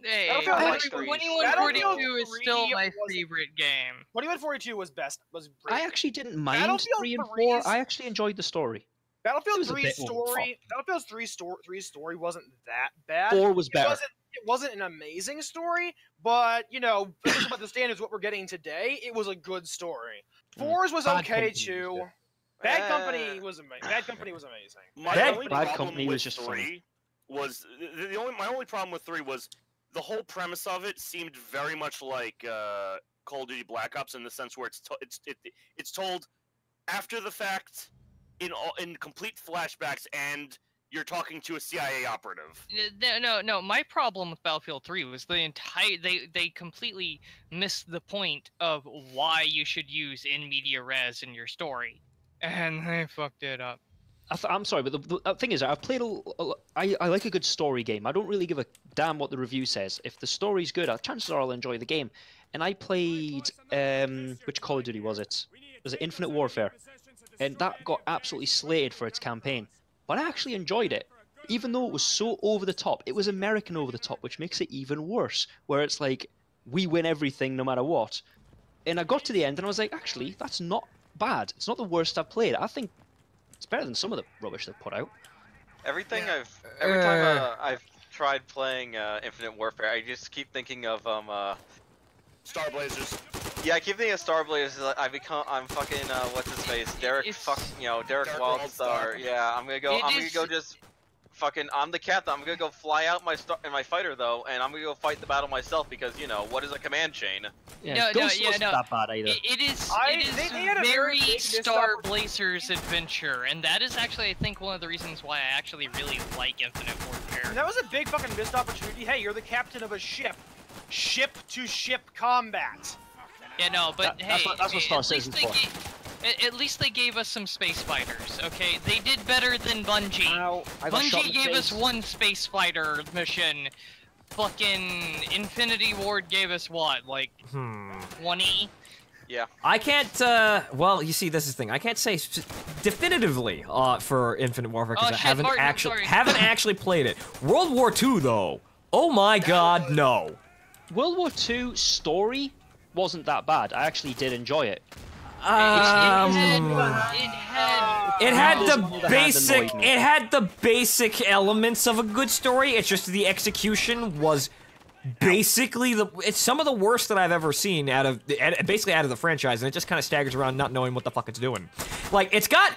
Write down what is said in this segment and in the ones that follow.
Hey, Battlefield 2142 is 3 still my favorite game. 2142 was best. Was great. I actually didn't mind Battlefield 3 and 4. 3's I actually enjoyed the story. Battlefield was a 3's bit over the story. Battlefield 3's story wasn't that bad. 4 was better. It wasn't an amazing story, but you know, about the standards what we're getting today, it was a good story. 4's was Bad okay Company too. was Bad Company was amazing. Bad Company was amazing. Bad Company was just 3 funny. was my only problem with 3 was the whole premise of it seemed very much like Call of Duty Black Ops in the sense where it's told after the fact in complete flashbacks, and you're talking to a CIA operative. No. My problem with Battlefield 3 was they completely missed the point of why you should use in media res in your story, and they fucked it up. I'm sorry, but the thing is, I've played I like a good story game. I don't really give a damn what the review says. If the story's good, chances are I'll enjoy the game. And I played, which Call of Duty was it? Was it Infinite Warfare? And that got absolutely slated for its campaign. But I actually enjoyed it. Even though it was so over the top, it was American over the top, which makes it even worse. Where it's like, we win everything no matter what. And I got to the end and I was like, actually, that's not bad. It's not the worst I've played. I think it's better than some of the rubbish they've put out. Every time I've tried playing Infinite Warfare, I just keep thinking of Star Blazers. Yeah, I keep thinking of Star Blazers. I'm fucking what's his face? Derek Derek Wildstar. Yeah, I'm gonna go just fucking. I'm the captain. I'm gonna go fly out in my fighter though, and I'm gonna go fight the battle myself because you know what is a command chain? Yeah, Ghost wasn't that bad either. It is they had a very big Star Blazers adventure, and that is actually, I think, one of the reasons why I actually really like Infinite Warfare. That was a big fucking missed opportunity. Hey, you're the captain of a ship. Ship-to-ship combat. Yeah, no, but hey, that's what Star Citizen's for. At least they gave us some space fighters, okay? They did better than Bungie. Bungie gave us one space fighter mission. Fucking Infinity Ward gave us what, like 20? Yeah. I can't, well, you see, this is the thing. I can't say definitively for Infinite Warfare because I haven't actually played it. World War II, though. Oh my god, no. World War II story wasn't that bad. I actually did enjoy it. It had the basic elements of a good story. It's just the execution was basically it's some of the worst that I've ever seen basically out of the franchise, and it just kind of staggers around not knowing what the fuck it's doing. Like it's got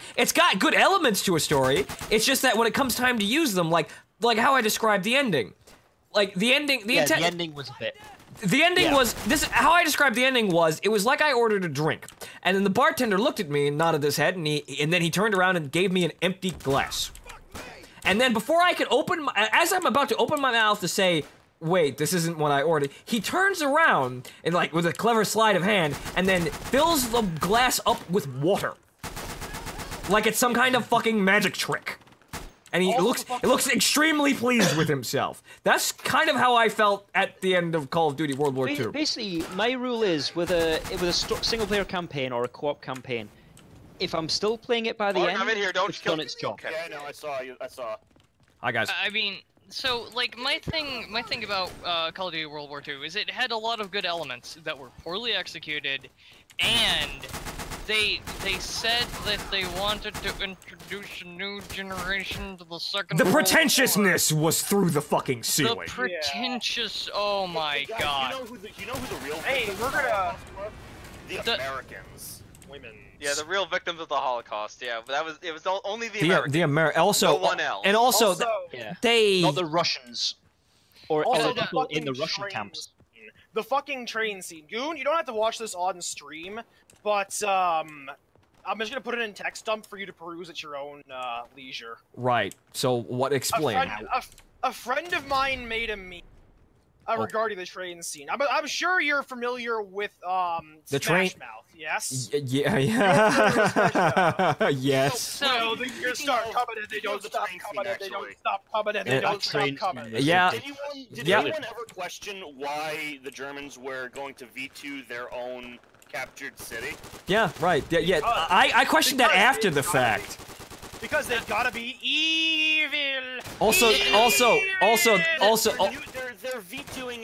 good elements to a story. It's just that when it comes time to use them, like how I described the ending. Like the ending, the ending was a bit. The ending was how I described the ending was it was like I ordered a drink, and then the bartender looked at me and nodded his head, and then he turned around and gave me an empty glass. And then before I could as I'm about to open my mouth to say, wait, this isn't what I ordered, he turns around and like with a clever sleight of hand, and then fills the glass up with water, like it's some kind of fucking magic trick. And he looks extremely pleased with himself. That's kind of how I felt at the end of Call of Duty World War II. Basically, my rule is with a single-player campaign or a co-op campaign, if I'm still playing it by the end, it's done its job. Yeah, no, I saw. Hi guys. I mean, so like my thing about Call of Duty World War II is it had a lot of good elements that were poorly executed, and they said that they wanted to introduce a new generation to the second. The pretentiousness was through the fucking ceiling. The pretentious. Oh my god. You know who the real? Hey, we're gonna. The Americans. Women. Yeah, the real victims of the Holocaust. Yeah, but it was only the Americans. Also, no one else. And also, they not the Russians or also the people in the Russian camps. The fucking train scene. Goon, you don't have to watch this on stream, but I'm just gonna put it in text dump for you to peruse at your own leisure. Right. So what? Explain. A friend of mine made a meme regarding the train scene. I'm sure you're familiar with the Smash Mouth, yes? Yeah. Yes. So they start coming and they don't stop coming and they don't stop coming and they don't stop coming. Yeah. Did anyone ever question why the Germans were going to V2 their own captured city? Yeah, right. Yeah. I questioned that after the fact. Because they've gotta be evil. They're V2ing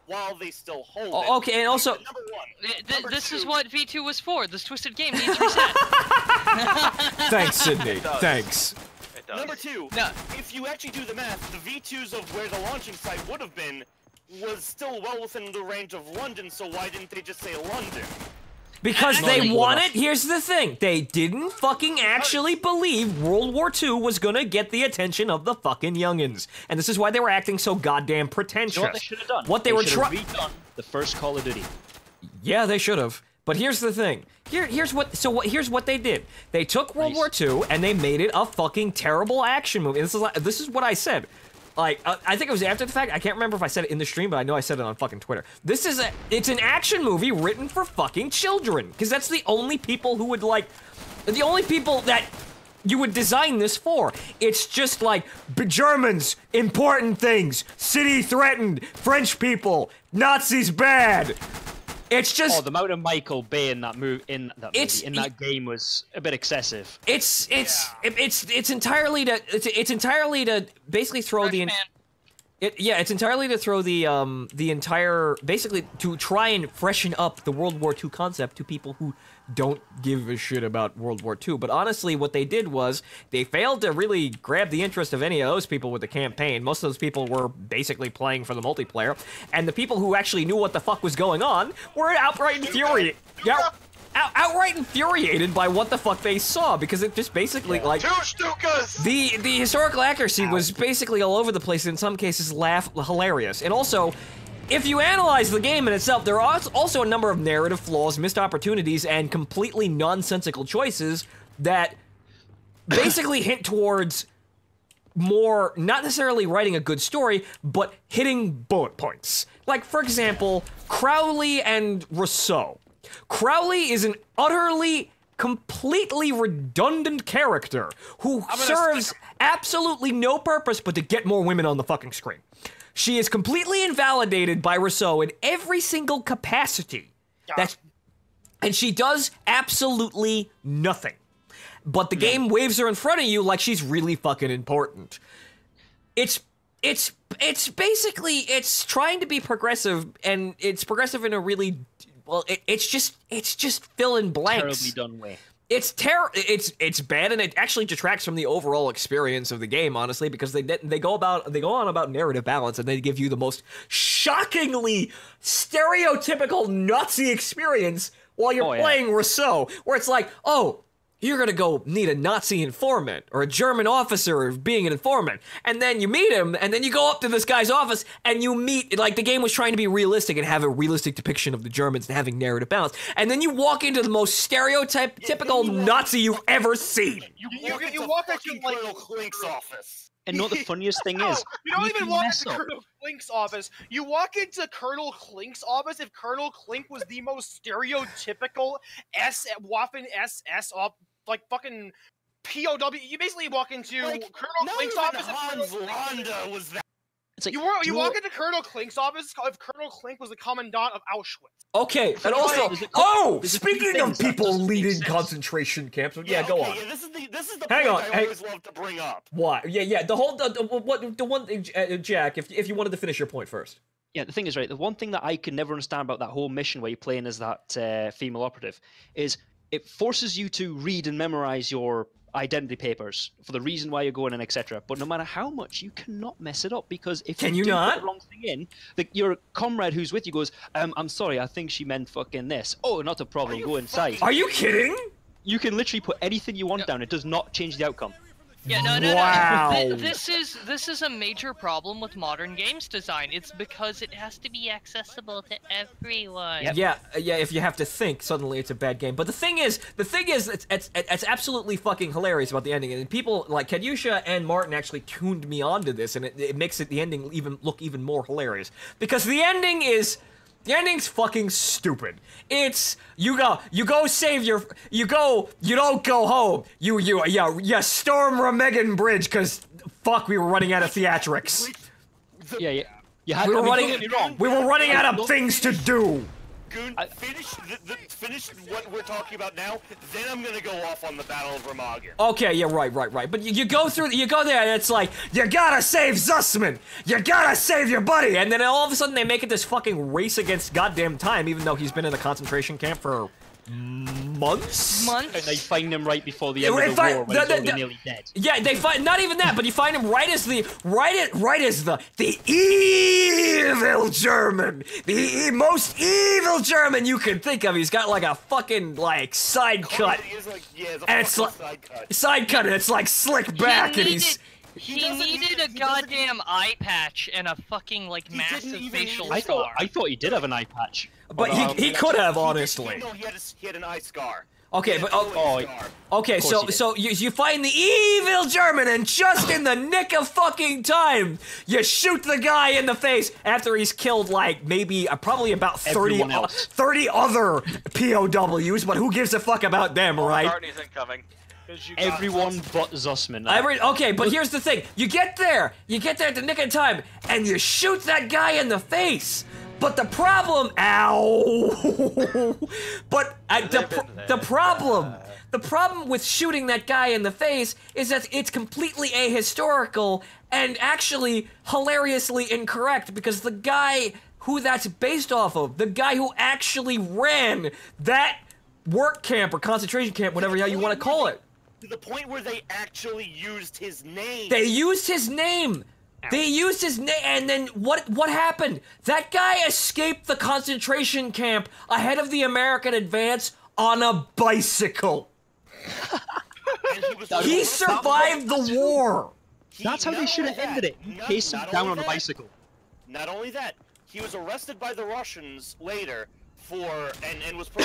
while they still hold it. Oh, okay, and also... Number one. This is what V2 was for. This twisted game needs reset. Thanks, Sydney. Thanks. Number two, if you actually do the math, the V2s of where the launching site would have been was still well within the range of London, so why didn't they just say London? Because they want it. Here's the thing. They didn't fucking actually believe World War II was gonna get the attention of the fucking youngins. And this is why they were acting so goddamn pretentious. You know what they should have done? What they were trying... redone the first Call of Duty. Yeah, they should have. But here's the thing. Here's what they did. They took World War II and they made it a fucking terrible action movie. This is what I said. Like, I think it was after the fact. I can't remember if I said it in the stream, but I know I said it on fucking Twitter. It's an action movie written for fucking children. Because that's the only people who would the only people that you would design this for. It's just like, Germans, important things, city threatened, French people, Nazis bad. It's just... Oh, the amount of Michael Bay in that that game was a bit excessive. It's entirely to basically throw it's entirely to throw the entire, basically to try and freshen up the World War II concept to people who don't give a shit about World War II. But honestly, what they did was they failed to really grab the interest of any of those people with the campaign. Most of those people were basically playing for the multiplayer, and the people who actually knew what the fuck was going on were outright infuriated. Yeah. Outright infuriated by what the fuck they saw, because it just basically like the historical accuracy was basically all over the place, and in some cases hilarious. And also, if you analyze the game in itself, there are also a number of narrative flaws, missed opportunities, and completely nonsensical choices that basically hint towards more, not necessarily writing a good story, but hitting bullet points. Like, for example, Crowley and Rousseau. Crowley is an utterly, completely redundant character who serves absolutely no purpose but to get more women on the fucking screen. She is completely invalidated by Rousseau in every single capacity. And she does absolutely nothing. But the game waves her in front of you like she's really fucking important. It's basically, it's trying to be progressive, and it's progressive in a really... Well, it's just fill in blanks. Terribly done way. It's bad, and it actually detracts from the overall experience of the game, honestly, because they go on about narrative balance, and they give you the most shockingly stereotypical Nazi experience while you're playing Rousseau, where it's like, oh, you're gonna go meet a Nazi informant or a German officer being an informant, and then you meet him, and then you go up to this guy's office and you meet, like, the game was trying to be realistic and have a realistic depiction of the Germans and having narrative balance, and then you walk into the most typical Nazi you've ever seen. You walk into Colonel Klink's office. And know what the funniest thing is? You don't even walk into Colonel Klink's office. You walk into Colonel Klink's office if Colonel Klink was the most stereotypical Waffen SS like fucking POW. You basically walk into Colonel Klink's office. Hans Landa was that. It's like, you walk into Colonel Klink's office if Colonel Klink was the commandant of Auschwitz. Okay, and also, speaking of people leading concentration camps, go on. Yeah, this is the point I always love to bring up. Why? Yeah. The one thing, Jack, if you wanted to finish your point first. Yeah, the thing is, right, the one thing that I could never understand about that whole mission where you're playing as that female operative is it forces you to read and memorize your identity papers for the reason why you're going in, etc. But no matter how much, you cannot mess it up, because if you do put the wrong thing in, your comrade who's with you goes, I'm sorry, I think she meant fucking this. Oh, not a problem, go inside. Are you kidding? You can literally put anything you want down. It does not change the outcome. Yeah, no. Wow. This is a major problem with modern games design. It's because it has to be accessible to everyone. Yep. Yeah. If you have to think, suddenly it's a bad game. But the thing is, it's absolutely fucking hilarious about the ending. And people like Kadyusha and Martin actually tuned me onto this, and it makes the ending look even more hilarious, because the ending's fucking stupid. It's, you don't go home. You storm Remagen Bridge, cause fuck, we were running out of theatrics. Yeah. We were running out of things to do. Dragoon, finish what we're talking about now, then I'm gonna go off on the Battle of Remagen. Okay, yeah, right. But you go there and it's like, you gotta save Zussman! You gotta save your buddy! And then all of a sudden they make it this fucking race against goddamn time, even though he's been in the concentration camp for months? And they find him right before the end of the war when he's already nearly dead. Yeah, they find, not even that, but you find him right as the evil German! The most evil German you can think of. He's got like a fucking, like, side cut. And it's like, side cut, and it's like slick back, and he's... He needed a goddamn eye patch and a fucking, like, massive facial scar. I thought he did have an eye patch. But he could have, honestly. No, he had an eye scar. Okay, but okay, so you find the evil German, and just in the nick of fucking time, you shoot the guy in the face after he's killed like maybe probably about 30 other POWs, but who gives a fuck about them, right? McCartney's incoming. Everyone but Zussman. Okay, but here's the thing: you get there at the nick of time, and you shoot that guy in the face. But the problem, ow! But the problem with shooting that guy in the face is that it's completely ahistorical and actually hilariously incorrect, because the guy who that's based off of, the guy who actually ran that work camp or concentration camp, whatever you want to call it. To the point where they actually used his name. They used his name. They used his name, and then what happened? That guy escaped the concentration camp ahead of the American advance on a bicycle. He survived the war. That's how they should have ended it. Chased him down on a bicycle. Not only that, he was arrested by the Russians later for and was put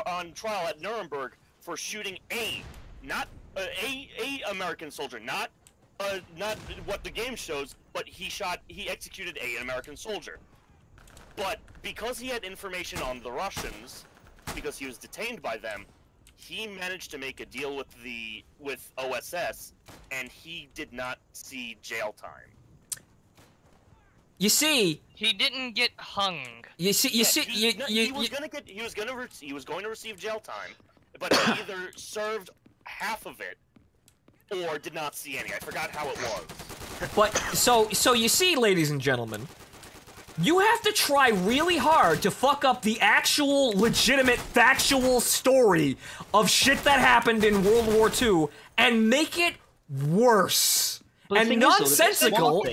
on trial at Nuremberg for shooting a American soldier, not what the game shows, but he executed an American soldier. But because he had information on the Russians, because he was detained by them, he managed to make a deal with OSS, and he did not see jail time. You see, he didn't get hung. He was going to receive jail time, but he either served half of it or did not see any. I forgot how it was. But so you see, ladies and gentlemen, you have to try really hard to fuck up the actual legitimate factual story of shit that happened in World War II and make it worse and nonsensical.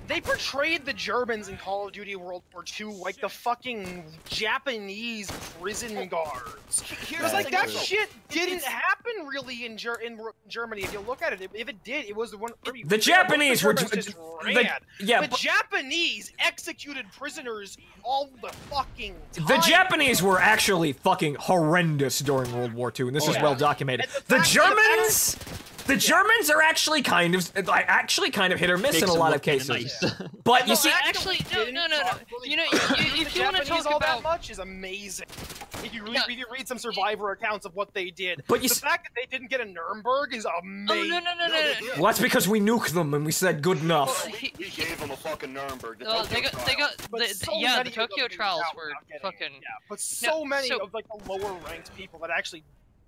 They portrayed the Germans in Call of Duty World War II like the fucking Japanese prison guards. Because like that shit didn't happen really in Germany. If you look at it, if it did, it was the one. The Japanese were just ran. The Japanese executed prisoners all the fucking time. The Japanese were actually fucking horrendous during World War II, and this is well documented. The Germans. The Germans are actually kind of hit or miss in a lot of cases. Nice. But you see, actually, no. You know, if you want to talk about that much is amazing. If you read some survivor accounts of what they did, but the fact that they didn't get a Nuremberg is amazing. Oh, no. Well, that's because we nuked them and we said good enough. He gave them a fucking Nuremberg. The Tokyo trials were fucking. Yeah, but so many of like the lower ranked people that actually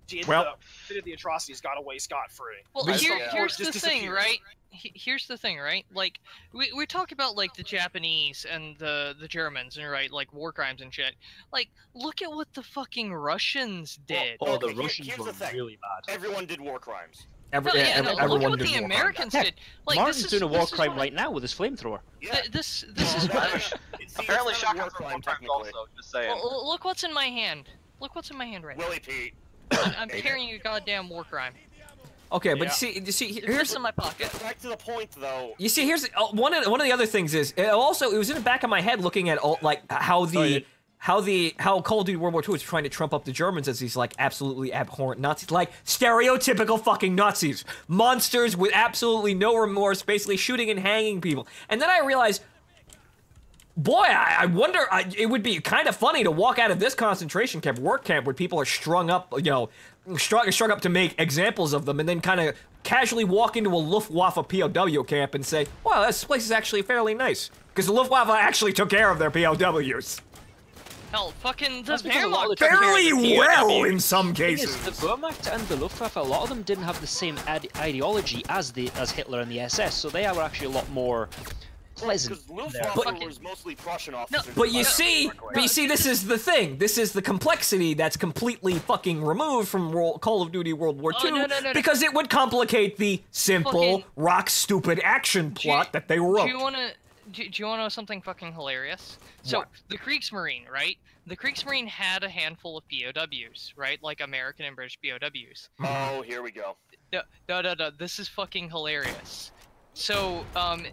did the atrocities got away scot-free. Well, here's the thing, right? Here's the thing, right? Like, we talk about, like, the Japanese and the Germans, and right, like, war crimes and shit. Like, look at what the fucking Russians did. Well, the Russians were really bad. Everyone did war crimes. Look at what the Americans did. Like, Martin's doing a war crime right now with his flamethrower. Yeah. This is apparently shotguns are war crimes also. Just saying. Look what's in my hand. Look what's in my hand right now. Willie Pete. I'm carrying a goddamn war crime. Okay, but see, here's in my pocket. Back to the point, though. You see, here's one of the other things is it was in the back of my head looking at like how Call of Duty World War II is trying to trump up the Germans as these like absolutely abhorrent Nazis, like stereotypical fucking Nazis, monsters with absolutely no remorse, basically shooting and hanging people. And then I realized, boy, I wonder, it would be kind of funny to walk out of this concentration camp, work camp, where people are strung up, you know, strung up to make examples of them, and then kind of casually walk into a Luftwaffe POW camp and say, wow, this place is actually fairly nice. Because the Luftwaffe actually took care of their POWs. Hell, fucking the That's because a lot of Wehrmacht the Fairly well in some The thing cases. is, the Wehrmacht and the Luftwaffe, a lot of them didn't have the same ideology as Hitler and the SS, so they were actually a lot more pleasant. Because there. Luftwaffe was mostly Prussian officers. But you see, this is the thing. This is the complexity that's completely fucking removed from Call of Duty World War II, no. because it would complicate the simple, Fucking- rock-stupid action plot that they wrote. Do you wanna know something fucking hilarious? So What? the Kriegsmarine, right? The Kriegsmarine had a handful of POWs, right? Like American and British POWs. Oh, here we go. No. This is fucking hilarious. So,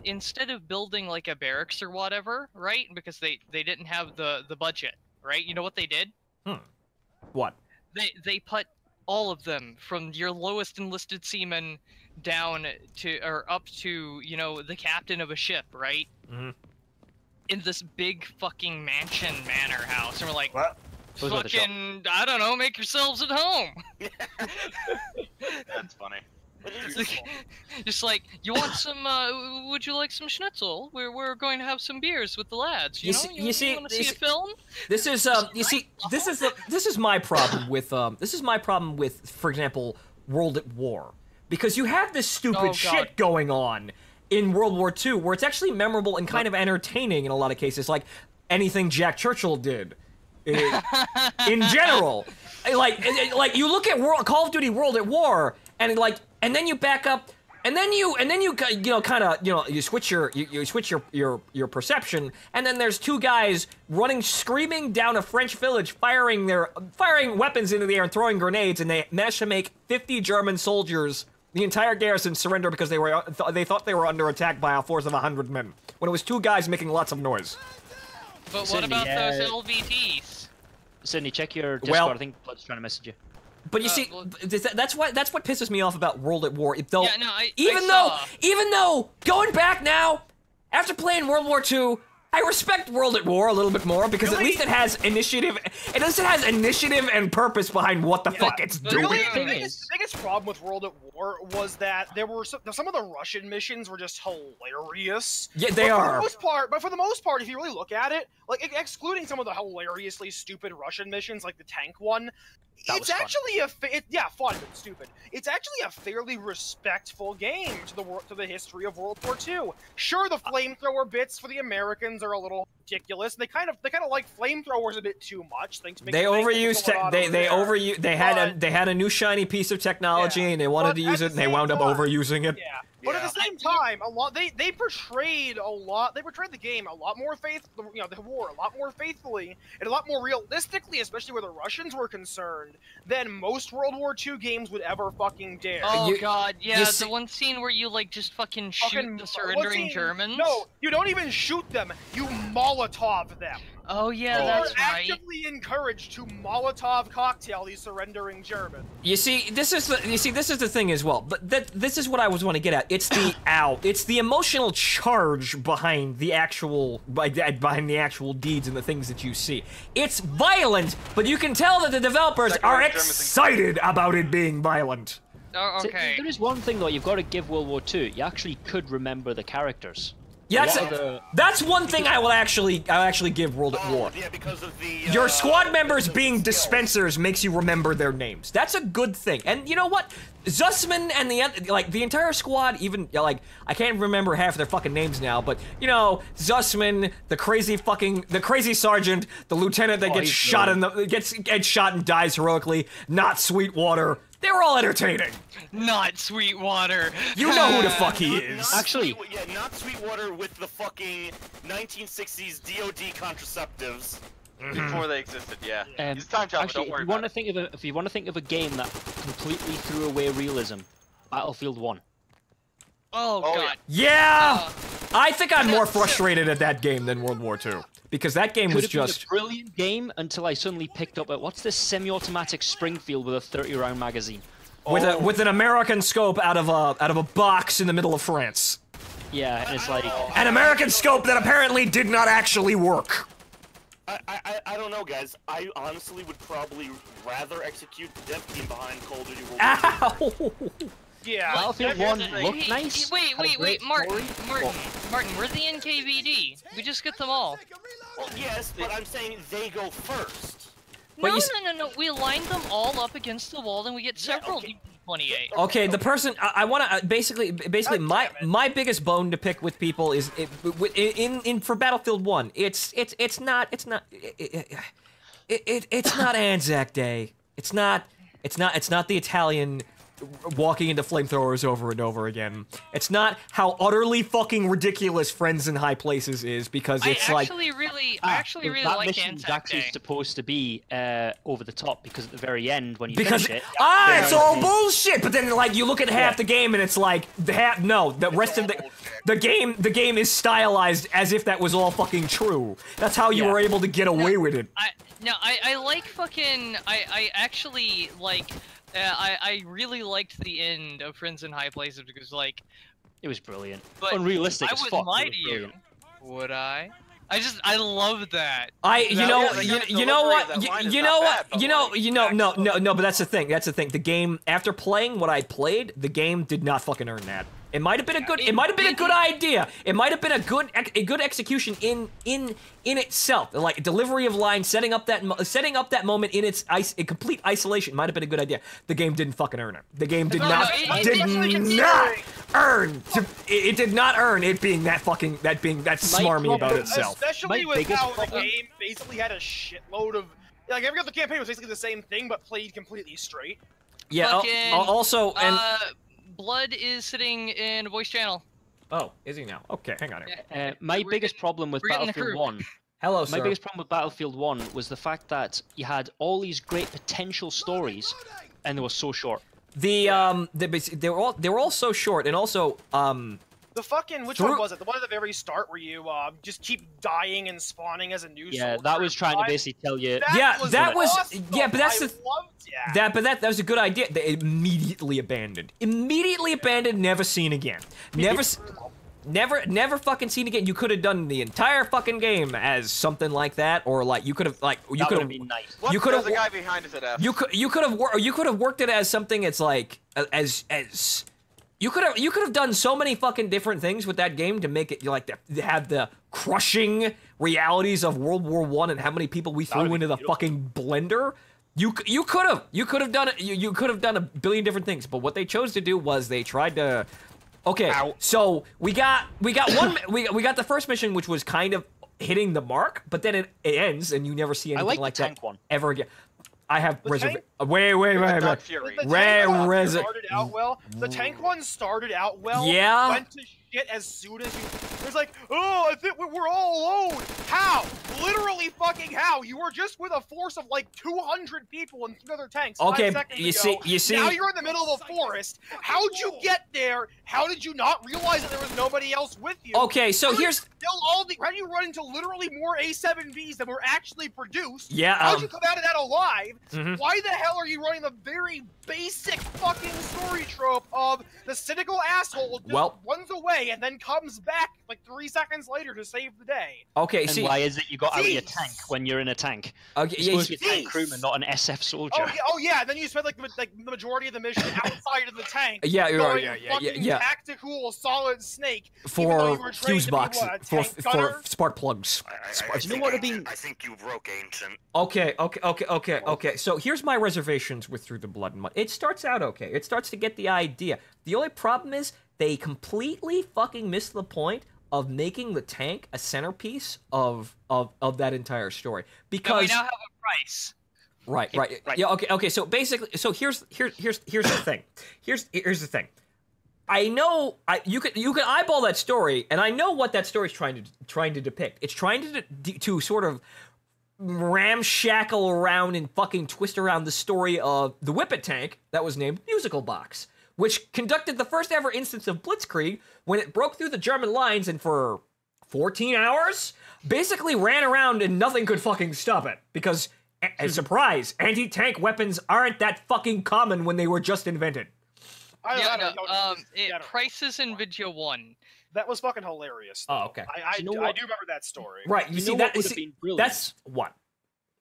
instead of building like a barracks or whatever, right? Because they didn't have the budget, right? You know what they did? What? They put all of them from your lowest enlisted seaman down to or up to, you know, the captain of a ship, right? Mhm. In this big fucking mansion manor house, and we're like, What? Who's got the shot? fucking, I don't know, make yourselves at home. That's funny. It's like, just like, you want some, would you like some schnitzel? We're going to have some beers with the lads, you know? You see, want to see a film? This is you see, this is my problem with for example, World at War, because you have this stupid Oh, God. shit going on in World War II where it's actually memorable and kind of entertaining in a lot of cases, like anything Jack Churchill did. In general, like you look at Call of Duty World at War, and then you back up, and then you kind of you switch your perception, and then there's two guys running screaming down a French village, firing weapons into the air and throwing grenades, and they managed to make 50 German soldiers, the entire garrison, surrender because they thought they were under attack by a force of 100 men, when it was two guys making lots of noise. But what Sydney, about those LVTs? Sydney, check your Discord. Well- I think Blood's trying to message you. But you see, well- that's what pisses me off about World at War. Though, Yeah, no, I even though going back now, after playing World War II, I respect World at War a little bit more because at least it has initiative. At least it has initiative and purpose behind what the fuck it's the doing. Really, thing the is- biggest problem with World at War was that there were some of the Russian missions were just hilarious. Yeah, they But are. For the most part, if you really look at it, like excluding some of the hilariously stupid Russian missions, like the tank one, That it's was fun. actually fun but stupid. It's actually a fairly respectful game to the history of World War II. Sure, the flamethrower bits for the Americans are a little ridiculous. They kind of like flamethrowers a bit too much. They overused. They had a new shiny piece of technology and they wanted to use it, and they wound up overusing it. Yeah. But at the same time, they portrayed the game a lot more the war a lot more faithfully and a lot more realistically, especially where the Russians were concerned, than most World War II games would ever fucking dare. Oh You- god, yeah, see- the one scene where you like just fucking shoot the surrendering Germans. No, you don't even shoot them. You Molotov them. Oh yeah, You that's are right. actively encouraged to Molotov cocktail these surrendering Germans. You see, this is the thing as well. But this is what I was want to get at. It's the emotional charge behind the actual deeds and the things that you see. It's violent, but you can tell that the developers are excited about it being violent. Oh, So, okay. there is one thing though you've got to give World War II. You actually could remember the characters. Yeah, A lot of that's one thing I'll actually give World at War. Yeah, because of the Your squad members being skills. dispensers makes you remember their names. That's a good thing. And you know what? Zussman and the entire squad, even I can't remember half their fucking names now, but Zussman, the crazy sergeant, the lieutenant that gets shot and dies heroically, not Sweetwater. They were all entertaining. Not Sweetwater. You know who the fuck he is. Actually- not Sweetwater with the fucking 1960s DoD contraceptives. Before they existed, yeah. Um, He's time travel, actually, don't worry if you want about to think of if you want to think of a game that completely threw away realism, Battlefield 1. Oh, Oh, god. Yeah, I think I'm more frustrated at that game than World War II because that game Could was have been just. a brilliant game until I suddenly picked up at what's this semi-automatic Springfield with a 30-round magazine. With an American scope out of a box in the middle of France. Yeah, and it's like An American scope that apparently did not actually work. I don't know, guys. I honestly would probably rather execute the dev team behind Call of Duty World War II. Ow! Yeah. Battlefield Look, 1 looked nice. Wait, had a great Martin, story. Martin, we're the NKVD. We just get them all. Well, yes, but I'm saying they go first. No, no. We line them all up against the wall, and we get several 28. Okay, the person I want to basically my biggest bone to pick with people is in for Battlefield 1. It's not Anzac Day. It's not the Italian walking into flamethrowers over and over again. It's not how utterly fucking ridiculous Friends in High Places is, because it's I actually really that like mission's Anzac actually Day. supposed to be over the top, because at the very end when you because finish it, it's all bullshit. But then like you look at half the game and it's like the rest of the game is stylized as if that was all fucking true. That's how you were able to get away with it. I like fucking I actually like. I really liked the end of Friends in High Places because, like, it was brilliant. But Unrealistic I as fuck. wouldn't lie to you. Would I? I love that. No, but that's the thing. The game, after playing what I played, the game did not fucking earn that. It might have been a good. It might have been a good idea. It might have been a good execution in itself. Like delivery of lines, setting up that moment in its complete isolation might have been a good idea. The game didn't fucking earn it. The game did not earn. It did not earn it being that smarmy about itself. Especially with how the game basically had a shitload of like every other campaign was basically the same thing but played completely straight. Yeah. Also, and Blood is sitting in a voice channel. Oh, is he now? Okay, hang on. My biggest problem with Battlefield 1. Hello, sir. My biggest problem with Battlefield 1 was the fact that you had all these great potential stories, and they were so short. They were all so short, and also the fucking which one was it? The one at the very start where you just keep dying and spawning as a new soldier. Yeah, that was trying to basically tell you. That was awesome. But that's that was a good idea. They immediately abandoned. Never seen again. Never fucking seen again. You could have done the entire fucking game as something like that, or like you could have been nice. You could have the guy behind us at F. You could have worked it as something. It's like as you could have done so many fucking different things with that game to make it like to have the crushing realities of World War I and how many people we threw into the fucking blender. You could have done it. You could have done a billion different things, but what they chose to do was they tried to. Okay, so we got the first mission, which was kind of hitting the mark, but then it ends and you never see anything like that ever again. I have reservations. Wait. The tank one started out well. Yeah. Went to shit as soon as you. It was like, oh, I think we're all alone. How? Literally fucking how? You were just with a force of like 200 people and 2 other tanks. Okay, 5 seconds you ago. see. Now you're in the middle of a forest. How'd you get there? How did you not realize that there was nobody else with you? Okay, so here's. How do you run into literally more A7Vs than were actually produced? Yeah. How'd you come out of that alive? Mm-hmm. Why the hell are you running the very basic fucking story trope of the cynical asshole just runs away and then comes back like 3 seconds later to save the day? Okay, and why is it you got out of your tank when you're in a tank? Okay, you're supposed to be a tank crewman, not an SF soldier. Oh yeah, and then you spend like the majority of the mission outside of the tank. Yeah. Tactical solid snake for fuse box for spark plugs. You know what would be? I think you broke Ancient. Okay. So here's my reservations with Through the Blood and Mud. It starts out okay. It starts to get the idea. The only problem is they completely fucking missed the point of making the tank a centerpiece of that entire story. Because we now have a price. Right. Yeah. Okay. So basically, here's the thing. Here's the thing. I know you can eyeball that story, and I know what that story is trying to depict. It's trying to sort of ramshackle around and fucking twist around the story of the Whippet tank that was named Musical Box, which conducted the first ever instance of Blitzkrieg when it broke through the German lines and for 14 hours basically ran around and nothing could fucking stop it because. Surprise! Anti-tank weapons aren't that fucking common when they were just invented. Prices in Video 1. That was fucking hilarious. Though. Oh, okay. I do remember that story. Right, you see that? That's what?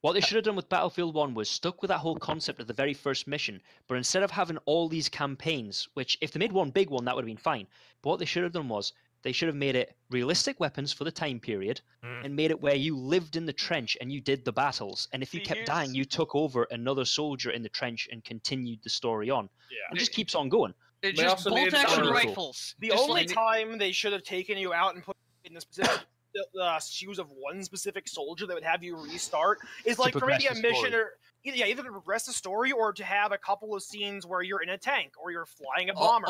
What they should have done with Battlefield 1 was stuck with that whole concept of the very first mission, but instead of having all these campaigns, which if they made one big one, that would have been fine. But what they should have done was they should have made it realistic weapons for the time period and made it where you lived in the trench and you did the battles. And if you kept dying, you took over another soldier in the trench and continued the story on. Yeah. And it just keeps on going. It just bolt-action rifles. The only time they should have taken you out and put in the specific shoes of one specific soldier that would have you restart is like for maybe a mission or either to progress the story or to have a couple of scenes where you're in a tank or you're flying a bomber.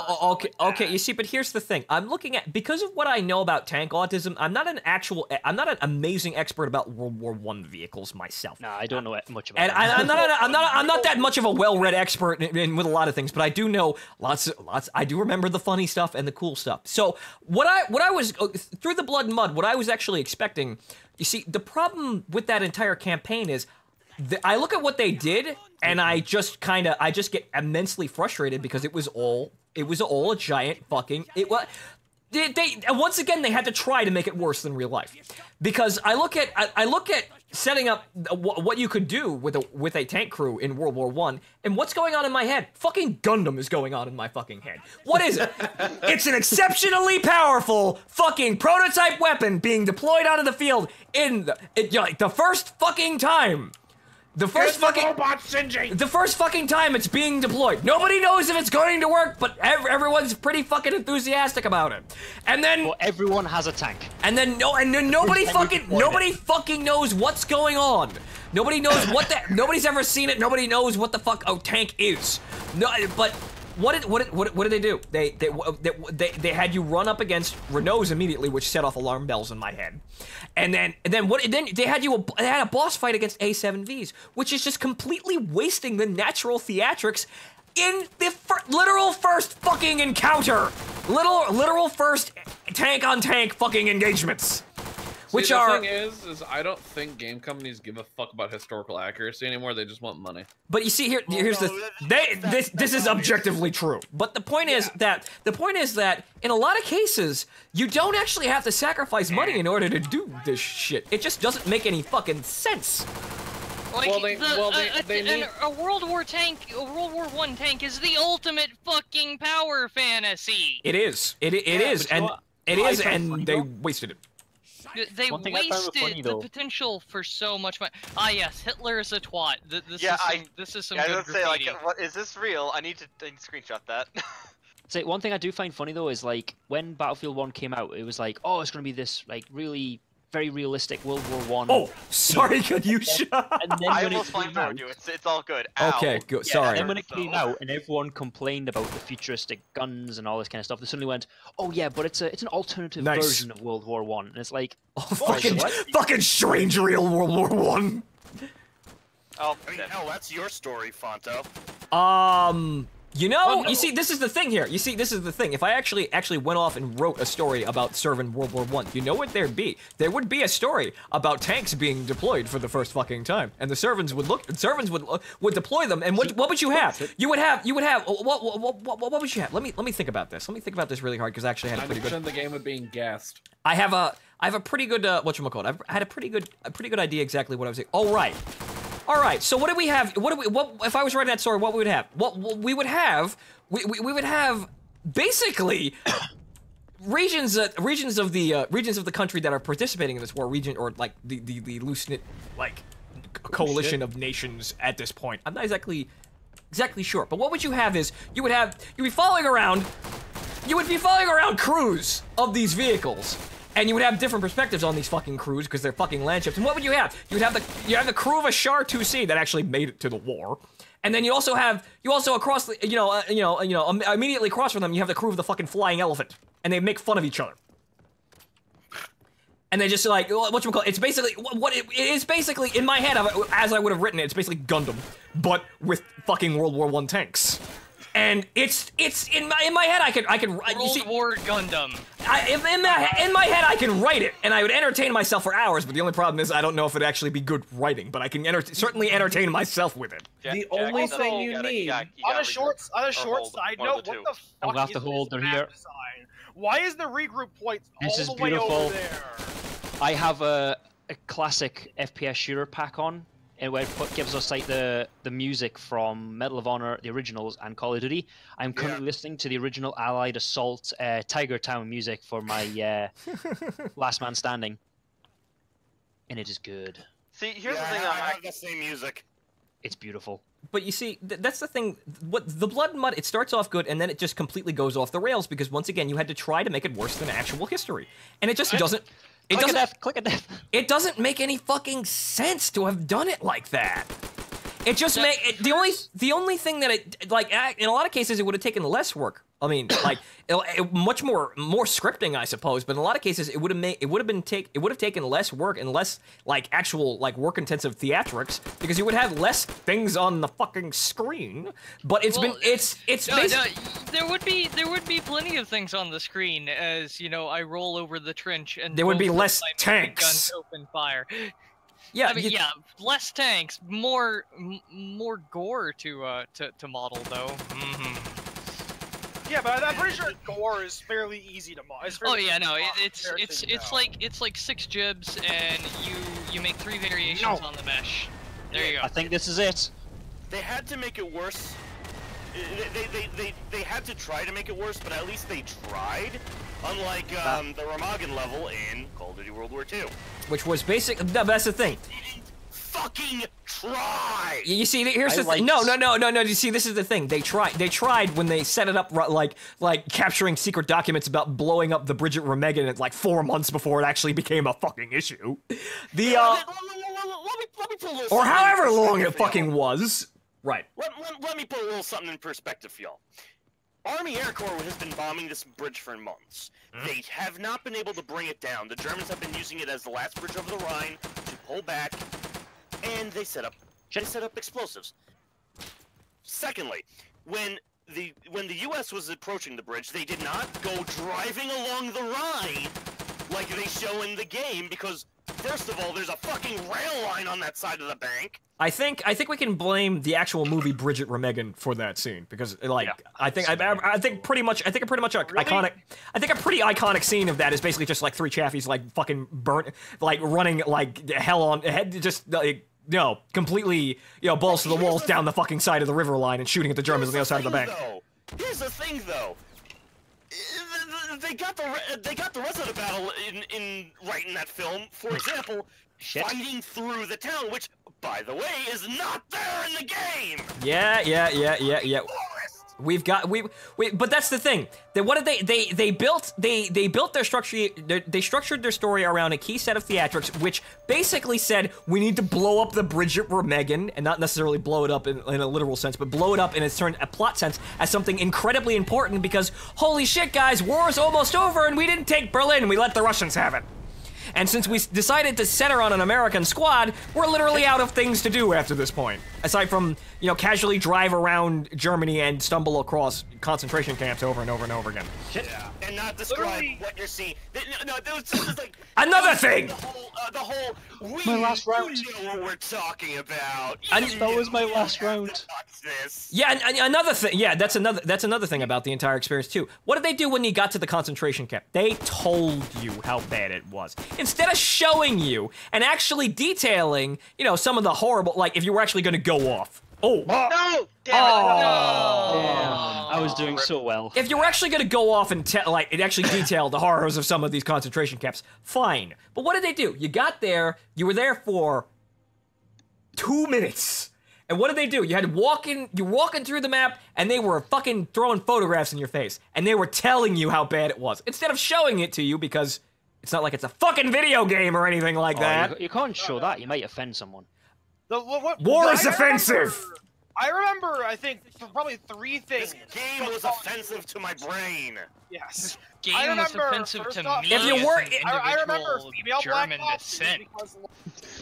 Okay. You see, but here's the thing. I'm looking at, because of what I know about tank autism, I'm not an amazing expert about World War I vehicles myself. No, I don't know much about. And I'm not that much of a well-read expert with a lot of things, but I do know lots. I do remember the funny stuff and the cool stuff. So what I was through the blood and mud, what I was actually expecting. You see, the problem with that entire campaign is, I look at what they did, and I just get immensely frustrated because it was all a giant fucking, once again, they had to try to make it worse than real life. Because I look at setting up what you could do with a tank crew in World War I, and what's going on in my head? Fucking Gundam is going on in my fucking head. What is it? It's an exceptionally powerful fucking prototype weapon being deployed onto the field the first fucking time. The first fucking time it's being deployed. Nobody knows if it's going to work, but everyone's pretty fucking enthusiastic about it. And then everyone has a tank. And then nobody fucking knows what's going on. Nobody knows nobody's ever seen it. Nobody knows what the fuck a tank is. No, but what did they do? They had you run up against Renaults immediately, which set off alarm bells in my head. And then they had a boss fight against A7Vs, which is just completely wasting the natural theatrics in the literal first fucking encounter. Literal first tank on tank fucking engagements. The thing is I don't think game companies give a fuck about historical accuracy anymore. They just want money. But you see, here's this is objectively true. But the point is that in a lot of cases, you don't actually have to sacrifice money in order to do this shit. It just doesn't make any fucking sense. Like, a World War I tank is the ultimate fucking power fantasy. It is, and they wasted it. They wasted the potential for so much money. Ah, yes, Hitler is a twat. This is some good graffiti. Like, what is this real? I need to screenshot that. So one thing I do find funny though is like when Battlefield 1 came out, it was like, oh, it's gonna be this like really very realistic World War I. Oh, sorry, could you shut? I almost flamethrowed you. It's all good. Ow. Okay, good. Sorry. And then when it came out and everyone complained about the futuristic guns and all this kind of stuff, they suddenly went, "Oh yeah, but it's an alternative version of World War I." And it's like, oh, fucking strange real World War I. Oh, I mean, hell, that's your story, Fonto. You know, you see, this is the thing here. You see, this is the thing. If I actually went off and wrote a story about serving World War I, you know what there'd be? There would be a story about tanks being deployed for the first fucking time, and the servants would deploy them. And what would you have? You would have what would you have? Let me think about this. Let me think about this really hard because I actually had a pretty good. I the game of being gassed. I have a pretty good whatchamacallit. I had a pretty good idea exactly what I was saying. All right, so what do we have? What if I was writing that story? What we would have? We would have basically regions of the country that are participating in this war, or like the loose knit like coalition of nations at this point. I'm not exactly sure, but what would you have is you'd be following around crews of these vehicles. And you would have different perspectives on these fucking crews because they're fucking land ships. And what would you have? You have the crew of a Char 2C that actually made it to the war, and then you also across the immediately across from them you have the crew of the fucking Flying Elephant, and they make fun of each other. And they just like whatchamacallit. It's basically it is basically in my head as I would have written it. It's basically Gundam, but with fucking World War I tanks. And it's in my head I could you see, World War Gundam. In my head I can write it and I would entertain myself for hours, but the only problem is I don't know if it'd actually be good writing, but I can certainly entertain myself with it. The only thing you need on a short side note, what the fuck is this map design? Why is the regroup point all the way over there? I have a classic FPS shooter pack on. and where it gives us like the music from Medal of Honor, the originals, and Call of Duty. I'm currently listening to the original Allied Assault Tiger Town music for my Last Man Standing, and it is good. See, here's the thing. I have the same music. It's beautiful. But you see, that's the thing. What the Blood and Mud, it starts off good, and then it just completely goes off the rails because once again, you had to try to make it worse than actual history, and it just doesn't. Click a death. It doesn't make any fucking sense to have done it like that. It just the only thing that it like in a lot of cases it would have taken less work. I mean, like much more scripting, I suppose. But in a lot of cases, it would have taken less work and less like actual like work intensive theatrics because you would have less things on the fucking screen. But there would be plenty of things on the screen as I roll over the trench and there would be less tanks. Guns open fire. Yeah, I mean, less tanks, more gore to model though. Yeah, but I'm pretty sure gore is fairly easy to model. Oh yeah, no, it's like 6 gibs and you make 3 variations on the mesh. There you go. I think this is it. They had to make it worse. They had to try to make it worse, but at least they tried. Unlike the Ramagan level in Call of Duty World War II, which was basic. That's the thing. Fucking try. You see, here's the thing. No. You see, this is the thing. They tried when they set it up like capturing secret documents about blowing up the Bridget Remegan like 4 months before it actually became a fucking issue. Let me pull or however long it fucking was. Right. Let me put a little something in perspective for y'all. Army Air Corps has been bombing this bridge for months. They have not been able to bring it down. The Germans have been using it as the last bridge over the Rhine to pull back, and they set up explosives. Secondly, when the U.S. was approaching the bridge, they did not go driving along the Rhine like they show in the game because, first of all, there's a fucking rail line on that side of the bank. I think we can blame the actual movie Bridget Remegan for that scene because I think a pretty iconic scene of that is basically just like 3 chaffies like fucking burnt like running like hell on head just like completely balls to the walls down the fucking side of the river line and shooting at the Germans on the other side of the bank. Here's the thing though. They got the rest of the battle in that film. For example, fighting through the town, which, by the way, is not there in the game. Yeah. But that's the thing. What did they built their structure. They structured their story around a key set of theatrics, which basically said we need to blow up the Bridget Remegan, and not necessarily blow it up in a literal sense, but blow it up in a plot sense as something incredibly important because holy shit, guys, war is almost over and we didn't take Berlin. We let the Russians have it. And since we decided to center on an American squad, we're literally out of things to do after this point. Aside from, casually drive around Germany and stumble across concentration camps over and over and over again. Yeah. And not describe what you're seeing. No, it was just like... Another thing! The whole my last round. You know what we're talking about. That was my last round. Yeah, and another thing. Yeah, that's another thing about the entire experience too. What did they do when you got to the concentration camp? They told you how bad it was. Instead of showing you and actually detailing, some of the horrible, like if you were actually going to go off. Oh. No! Damn it! Oh. Damn. I was doing so well. If you were actually going to go off and it actually detailed the horrors of some of these concentration camps, fine. But what did they do? You got there, you were there for 2 minutes. And what did they do? You had to you're walking through the map, and they were fucking throwing photographs in your face. And they were telling you how bad it was. Instead of showing it to you, because it's not like it's a fucking video game or anything like that. You can't show that, you might offend someone. War is offensive! I remember, I think, probably 3 things. This game was offensive to my brain. Yes. This game was offensive to me. If you were, I remember female German Black descent.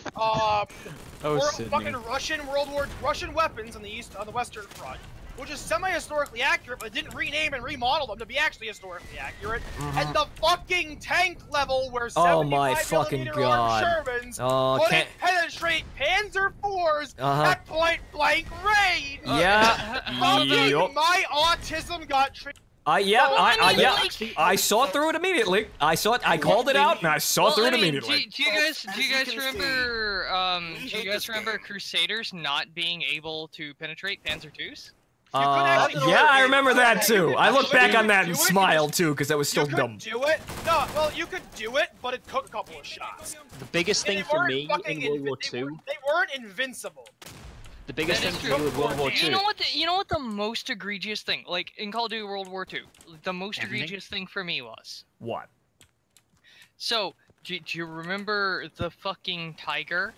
Because, fucking Russian weapons on the Western Front, which is semi-historically accurate, but didn't rename and remodel them to be actually historically accurate. And the fucking tank level where 75mm armed Shermans couldn't penetrate Panzer IVs at point-blank range. Yeah. My autism got triggered. Yeah, Well, I saw through it immediately. I saw it. I called it out, and I saw through it immediately. Do you guys remember Crusaders not being able to penetrate Panzer IIs? Yeah, I remember that too. I look back on that and smile too, because that was so dumb. You could do it. No, well, you could do it, but it took a couple of shots. The biggest thing for me in World War II. They weren't invincible. The biggest thing for me with World War II. You know what the most egregious thing, like in Call of Duty World War II, the most egregious thing for me was? What? So, do you remember the fucking tiger?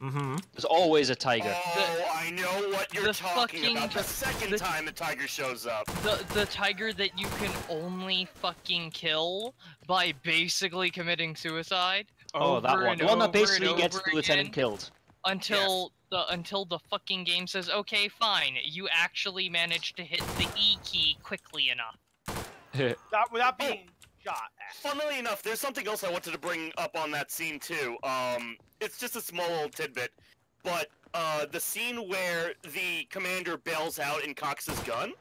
Mm-hmm. There's always a tiger. Oh, I know what you're talking about. The second time the tiger shows up. The tiger that you can only fucking kill by basically committing suicide. Oh, that one. The one that basically gets the lieutenant killed. Until the fucking game says, okay, fine, you actually managed to hit the E key quickly enough. Without being shot at. Funnily enough, there's something else I wanted to bring up on that scene too. It's just a small little tidbit, but the scene where the commander bails out and cocks his gun,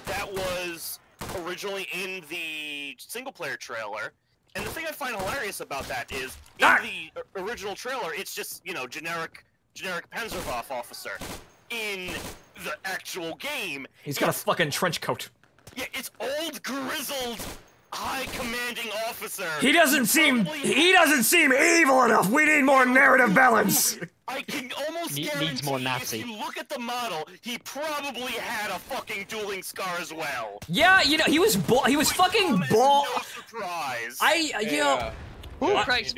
that was originally in the single-player trailer. And the thing I find hilarious about that is, in the original trailer, it's just, you know, generic Panzerwaffe officer. In the actual game, he's got a fucking trench coat. Yeah, it's old, grizzled, high commanding officer. He doesn't seem evil enough. We need more narrative balance. I can almost guarantee needs more Nazi. if you look at the model, he probably had a fucking dueling scar as well. Yeah, you know, he was fucking bald. No surprise. You know. Price,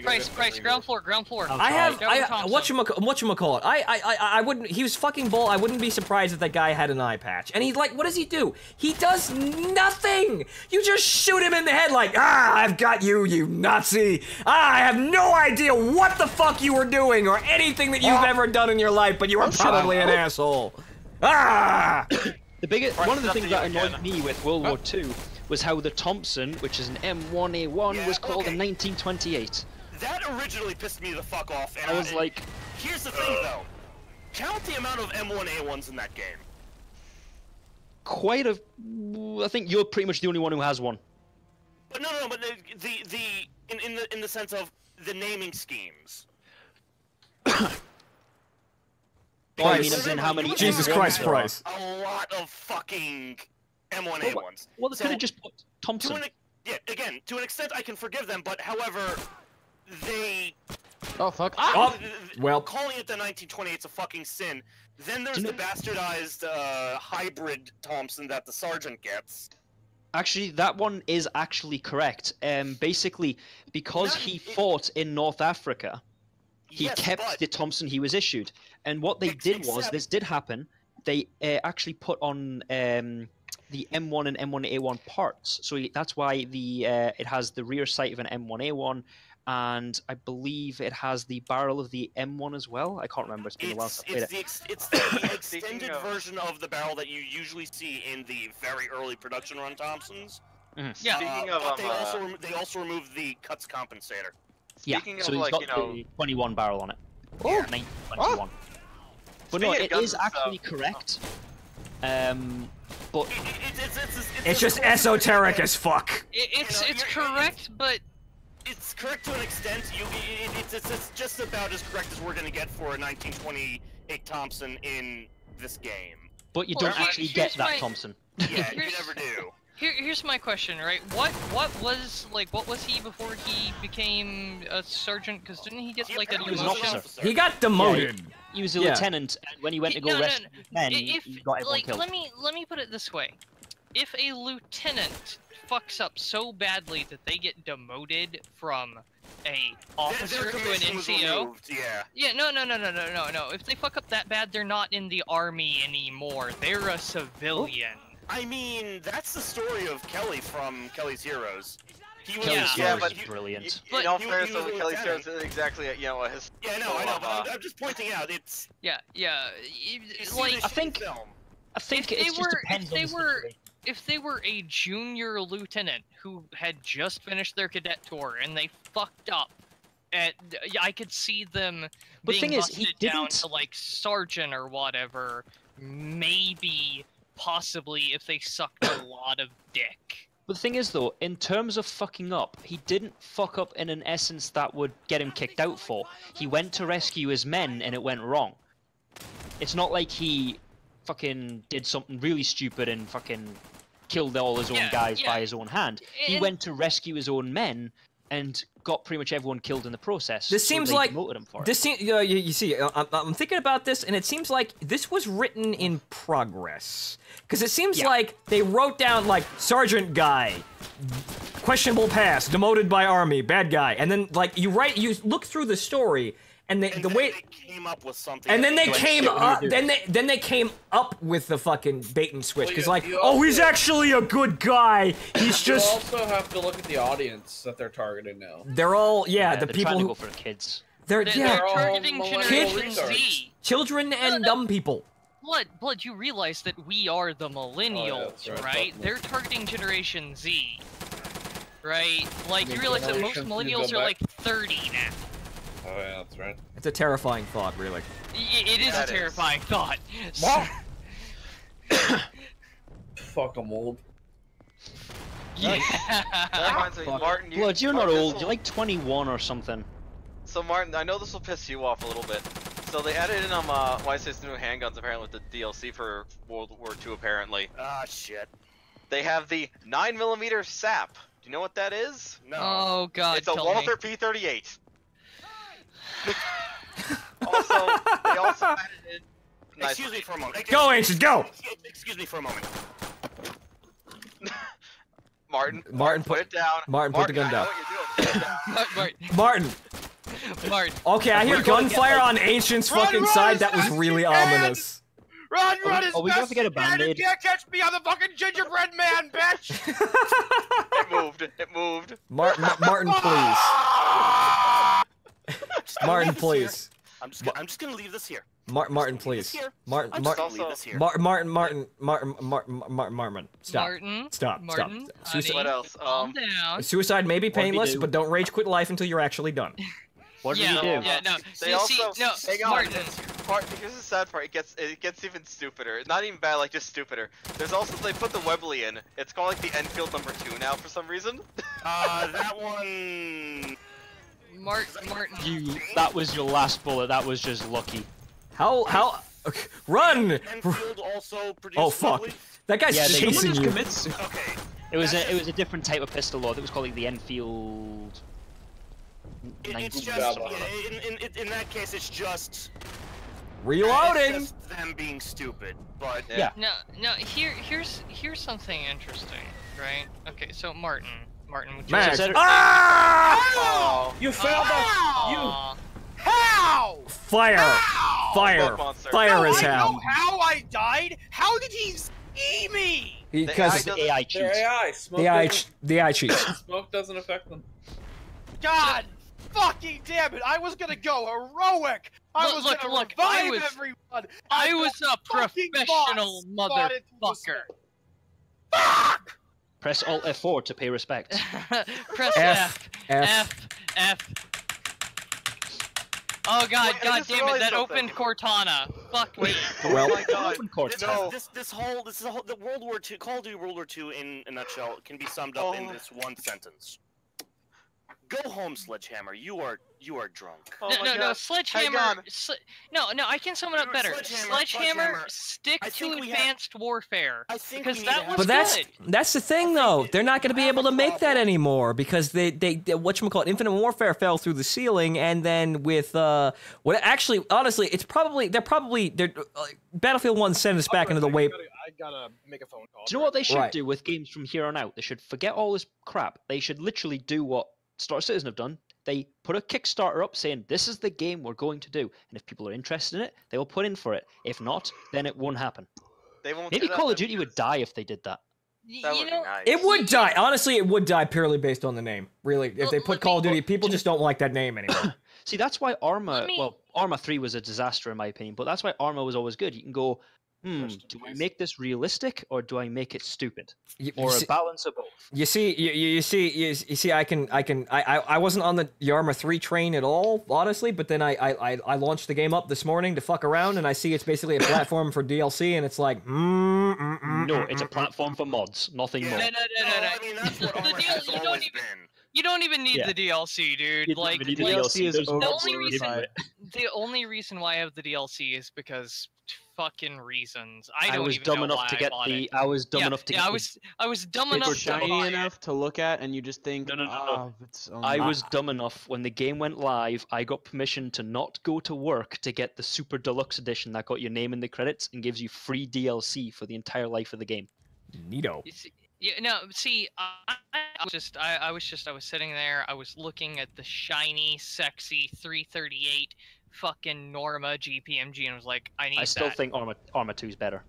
ground floor. Whatchamacallit. I wouldn't, he was fucking bald. I wouldn't be surprised if that guy had an eye patch. And he's like, what does he do? He does nothing! You just shoot him in the head like, I've got you, you Nazi! I have no idea what the fuck you were doing or anything that you've ever done in your life, but you were probably an asshole. One of the things that annoyed me with World War II was how the Thompson, which is an M1A1, was called in 1928. That originally pissed me the fuck off, and I was like... Here's the thing, though. Count the amount of M1A1s in that game. Quite a... I think you're pretty much the only one who has one. But no, but in the sense of the naming schemes. I mean, as in how many... Jesus Christ, Price. A lot of fucking M1A1s. Well, they could have just put Thompson. To an extent, I can forgive them, but however, they... Oh, fuck. Well... Calling it the 1928 is a fucking sin. Then there's the bastardized hybrid Thompson that the sergeant gets. Actually, that one is actually correct. Basically, because he fought in North Africa, he kept the Thompson he was issued. And what they did was, this did happen, they actually put on the M1 and M1A1 parts. So that's why the it has the rear sight of an M1A1, and I believe it has the barrel of the M1 as well. I can't remember. It's been a while since I played it. It's the extended version of the barrel that you usually see in the very early production run Thompsons. Mm-hmm. Yeah. Speaking of, but they also removed the cuts compensator. Speaking so of, he's like, got you know, the 21 barrel on it. Oh. 1921. But no, it is actually correct. But it's just esoteric as fuck. It's correct, but it's correct to an extent. It's just about as correct as we're gonna get for a 1928 Thompson in this game. But you don't actually get that Thompson. Yeah, you never do. Here's my question, right? What was he before he became a sergeant? Because didn't he get like a He was an demotion? officer. He got demoted. Yeah, he was a lieutenant, and when he went to go rescue men, he got everyone killed. Let me put it this way: if a lieutenant fucks up so badly that they get demoted from a officer to an NCO, no. If they fuck up that bad, they're not in the army anymore. They're a civilian. I mean, that's the story of Kelly from Kelly's Heroes. He was brilliant. In all fairness, Kelly's Heroes isn't exactly, you know, his. Yeah, no, I know, but I'm just pointing out it's. Yeah. I think it just depends on the situation. If they were a junior lieutenant who had just finished their cadet tour and they fucked up, I could see them being busted down to like sergeant or whatever, maybe possibly if they sucked a lot of dick. But the thing is, though, in terms of fucking up, he didn't fuck up in an essence that would get him kicked out for. He went to rescue his men, and it went wrong. It's not like he fucking did something really stupid and fucking killed all his own guys by his own hand. He went to rescue his own men and got pretty much everyone killed in the process. This seems they like demoted him for this seems. You see, I'm thinking about this, and it seems like this was written in progress. Because it seems like they wrote down like Sergeant guy, questionable past, demoted by army, bad guy, and then like you look through the story, and the way they came up with something. and then they came up, then they came up with the fucking bait and switch. Because like, oh, he's actually a good guy. He's just. You also have to look at the audience that they're targeting now. They're all the people who go for the kids. They're all targeting Generation retards. Z. Children and dumb people. Blood, you realize that we are the millennials, right? They're targeting Generation Z, right? Like, you realize that most millennials are like 30 now. Oh yeah, that's right. It's a terrifying thought, really. It is a terrifying thought. Fuck, I'm old. Yeah. That reminds me, Martin. Blood, you're not old. You're like 21 or something. So Martin, I know this will piss you off a little bit. So they added in YS's new handguns apparently with the DLC for World War II apparently. Ah, shit. They have the 9mm SAP. Do you know what that is? No. Oh god, It's a tell Walther me. P38. Also, they also added in... Nice. Excuse me for a moment. Go, Ancient, go! Excuse me for a moment. Martin, put it down. Martin, put the gun down. Martin. Okay, I hear gunfire on Ancient's fucking side. That was really ominous. Run as we have to get a Band-Aid? You can't catch me, I'm the fucking gingerbread man, bitch! It moved. Martin, please. Martin, please. I'm just gonna leave this here. Martin, please. Martin, stop. Stop. Martin, Suicide, What else? Calm down. Suicide may be What do you painless, do? but don't rage quit life until you're actually done. What do you do? Yeah, no. They also Hang on. Here's the sad part. It gets even stupider. Not even bad, like just stupider. There's also they put the Webley in. It's called like the Enfield #2 now for some reason. That one. Martin. That was your last bullet. That was just lucky. How? Okay, run! Enfield also produced Oh fuck! Webley? That guy's chasing you. Okay. It was a different type of pistol, though. It was called like the Enfield. It's just in that case, it's just Reloading. It's just them being stupid, but Yeah. No. Here's something interesting, right? Okay, so Martin, would you Max. Oh, You failed us! How? Fire! How? Fire! Monster. Fire is I know hell. how I died? How did he see me? Because The The AI cheats. They're AI. Smoke the eye cheats. Smoke doesn't affect them. God fucking damn it! I was gonna go heroic. I was gonna revive everyone. I was a fucking professional boss spotted through the motherfucker. smoke. Fuck! Press Alt F4 to pay respect. Press F. F. Oh god, Wait, I god just damn it, realized that something. opened Cortana. Fuck me. Well, my god. This whole the World War II, Call of Duty World War II in a nutshell can be summed up in this one sentence. Go home, Sledgehammer. You are drunk. Oh my No, God. Sledgehammer. Hang on. No, I can sum it up better. Sledgehammer, stick I to think we Advanced Warfare. I think Because we need to that have- was But good. that's the thing though. They're not going to be able to make that anymore because they whatchamacallit, Infinite Warfare fell through the ceiling, and then with actually honestly they're Battlefield 1 sent us back into the way. I gotta make a phone call. Do you know what they should Right. do with games from here on out? They should forget all this crap. They should literally do what Star Citizen have done. They put a Kickstarter up saying, this is the game we're going to do. And if people are interested in it, they will put in for it. If not, then it won't happen. They won't Maybe do that Call of then Duty would because- die if they did that. That You would be know, nice. It would die. Honestly, it would die purely based on the name. Really, if they Well, put Call of Duty, people just don't like that name anymore. See, that's why Arma, Let me- well, Arma 3 was a disaster in my opinion, but that's why Arma was always good. You can go Do I make this realistic or do I make it stupid? Or see, a balance of both? You see, I wasn't on the Arma 3 train at all, honestly. But then I launched the game up this morning to fuck around, and I see it's basically a platform for DLC, and it's like, No, it's a platform for mods, nothing more. No. I mean, that's what Arma has always been. You don't even need the DLC, dude. You Like, the DLC is the only reason why I have the DLC is because fucking reasons. I was even dumb know enough why to get I the. I was dumb enough to get. I was dumb enough It's to shiny buy enough to look at, and you just think, No. it's I was dumb enough when the game went live. I got permission to not go to work to get the Super Deluxe Edition that got your name in the credits and gives you free DLC for the entire life of the game. neato. I was sitting there. I was looking at the shiny, sexy 338 fucking Norma GPMG, and I was like, I need that. I still think Arma 2 is better.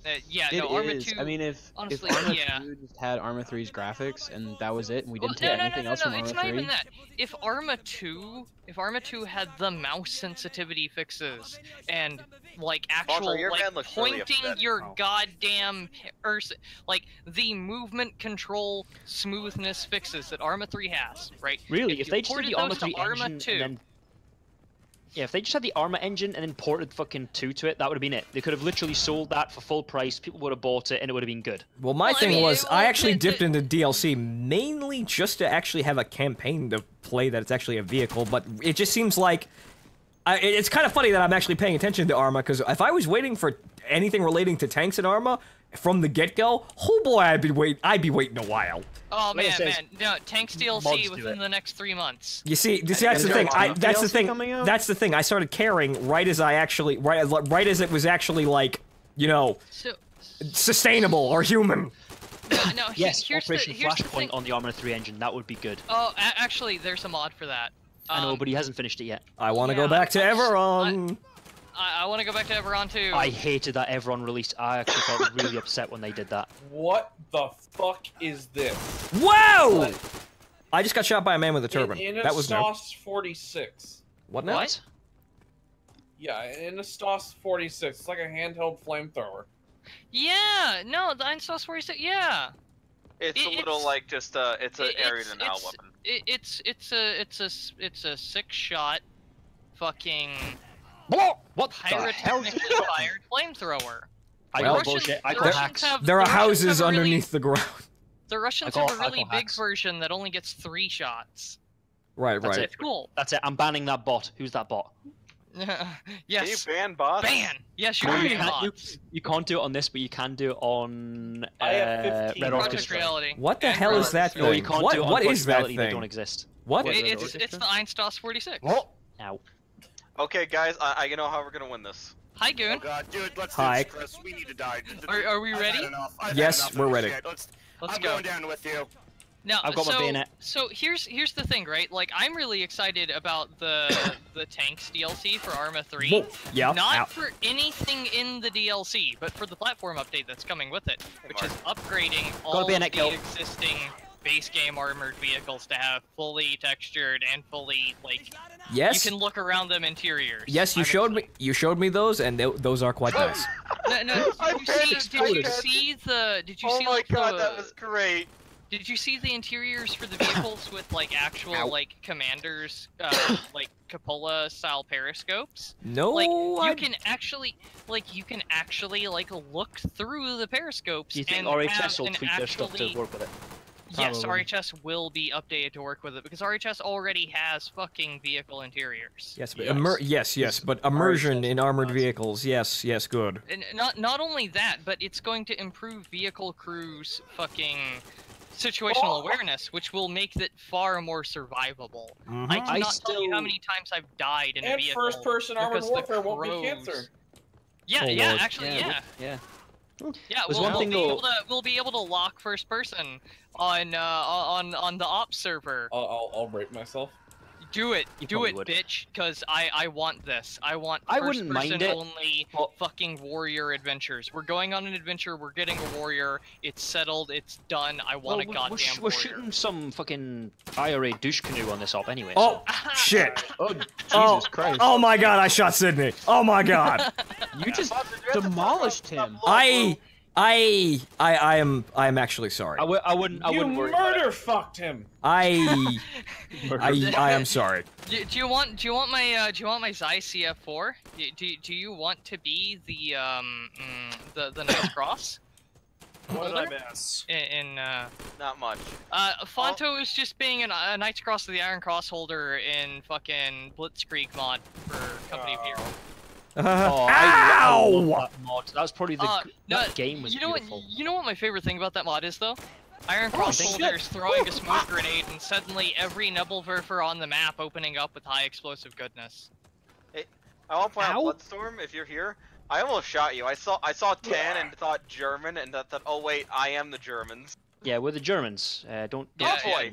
Arma 2. I mean, if honestly, Arma 2 just had Arma 3's graphics and that was it, and we didn't take anything else from Arma 3. It's not even that. If Arma 2 had the mouse sensitivity fixes and like actual pointing your goddamn person, like the movement control smoothness fixes that Arma 3 has, right? Really, if they just did the Arma 3 Arma engine 2, and then... Yeah, if they just had the Arma engine and then ported fucking 2 to it, that would have been it. They could have literally sold that for full price, people would have bought it, and it would have been good. Well, my thing was, I actually dipped into DLC mainly just to actually have a campaign to play that it's actually a vehicle, but it just seems like... it's kind of funny that I'm actually paying attention to Arma, because if I was waiting for anything relating to tanks in Arma, from the get-go, oh boy, I'd be waiting a while. Oh man, no, tanks DLC within the next 3 months. You see, that's the thing. That's the thing. I started caring right as I actually, right as it was actually like, you know, sustainable or human. No, yes, here's Operation the Flashpoint thing. on the Arma 3 engine, that would be good. Oh, actually, there's a mod for that. I know, but he hasn't finished it yet. I want to go back to Everon. I want to go back to Everon too. I hated that Everon release. I actually felt really upset when they did that. What the fuck is this? Whoa! I just got shot by a man with a turban. That was no. STOS 46. What now? What? Yeah, in a STOS 46. It's like a handheld flamethrower. Yeah, no, the STOS 46. Yeah. It's a little like just it's an area to now weapon. It's a 6-shot fucking What pyrotechnically fired flamethrower. I call bullshit. I call hacks. There are houses underneath the ground. The Russians have a really big version that only gets 3 shots. Right. That's it. It's cool. That's it. I'm banning that bot. Who's that bot? Yes. Can you ban bots? Ban. Yes, you No, can you ban can't. bots. You can't do it on this, but you can do it on I have 15 Red Project Orchestra. Reality. What the And hell is that No, you thing? can't do it on What Project is that Reality, They thing? don't exist. What? It's the Einstos 46. What? Ow. Okay, guys, I know how we're gonna win this. Hi, Oh Goon. god, dude, let's Hi. do this, Chris. We need to die. Are we ready? Yes, we're ready. Let's I'm go. going down with you. Now, I've got my bayonet. So here's the thing, right? Like, I'm really excited about the tanks DLC for Arma 3. Whoa. Yeah. Not for anything in the DLC, but for the platform update that's coming with it, which is upgrading all of bayonet the kill. existing base game armored vehicles to have fully textured and fully Yes. you can look around them interiors. Yes, you showed me. You showed me those, and those are quite nice. No, did you see the? Did you see? Oh my god, the, that was great. Did you see the interiors for the vehicles with actual commanders like cupola style periscopes? No, you can actually look through the periscopes. Do you think and RHS have will an tweak their stuff to work with it? Yes, Probably. RHS will be updated to work with it because RHS already has fucking vehicle interiors. Yes, but yes, but immersion in armored vehicles. Yes, good. And not only that, but it's going to improve vehicle crews' fucking situational awareness, which will make it far more survivable. I cannot tell you how many times I've died in a vehicle. And first-person armored because the warfare won't be crows- cancer. Yeah, Oh, yeah, Lord. actually, yeah. Yeah. Yeah, There's one thing though. we'll be able to lock first person on the ops server. I'll rape myself. Do it, You do it, probably would. bitch, because I want this. I want I first wouldn't mind person it, only but- fucking warrior adventures. We're going on an adventure, we're getting a warrior, it's settled, it's done, I want a goddamn we're warrior. shooting some fucking IRA douche canoe on this op anyway. Oh, so. shit. Oh, Jesus Oh, Christ. oh my god, I shot Sydney. Oh my god. You just demolished him. I am actually sorry. I wouldn't worry. fucked him. I am sorry. Do you want my Zai CF4? Do you want to be the Knight's Cross? What did I miss? Not much. Fonto is just being a Knight's Cross of the Iron Cross holder in fucking Blitzkrieg mod for Company of Heroes. I love Ow! that mod. That was probably that game was beautiful. You know what my favorite thing about that mod is though? Iron Cross holders throwing a smoke grenade and suddenly every Nebelwerfer on the map opening up with high explosive goodness. Hey, I want to point out, Bloodstorm, if you're here, I almost shot you. I saw Tan and thought German and thought, oh wait, I am the Germans. Yeah, we're the Germans. Don't. Yeah, boy.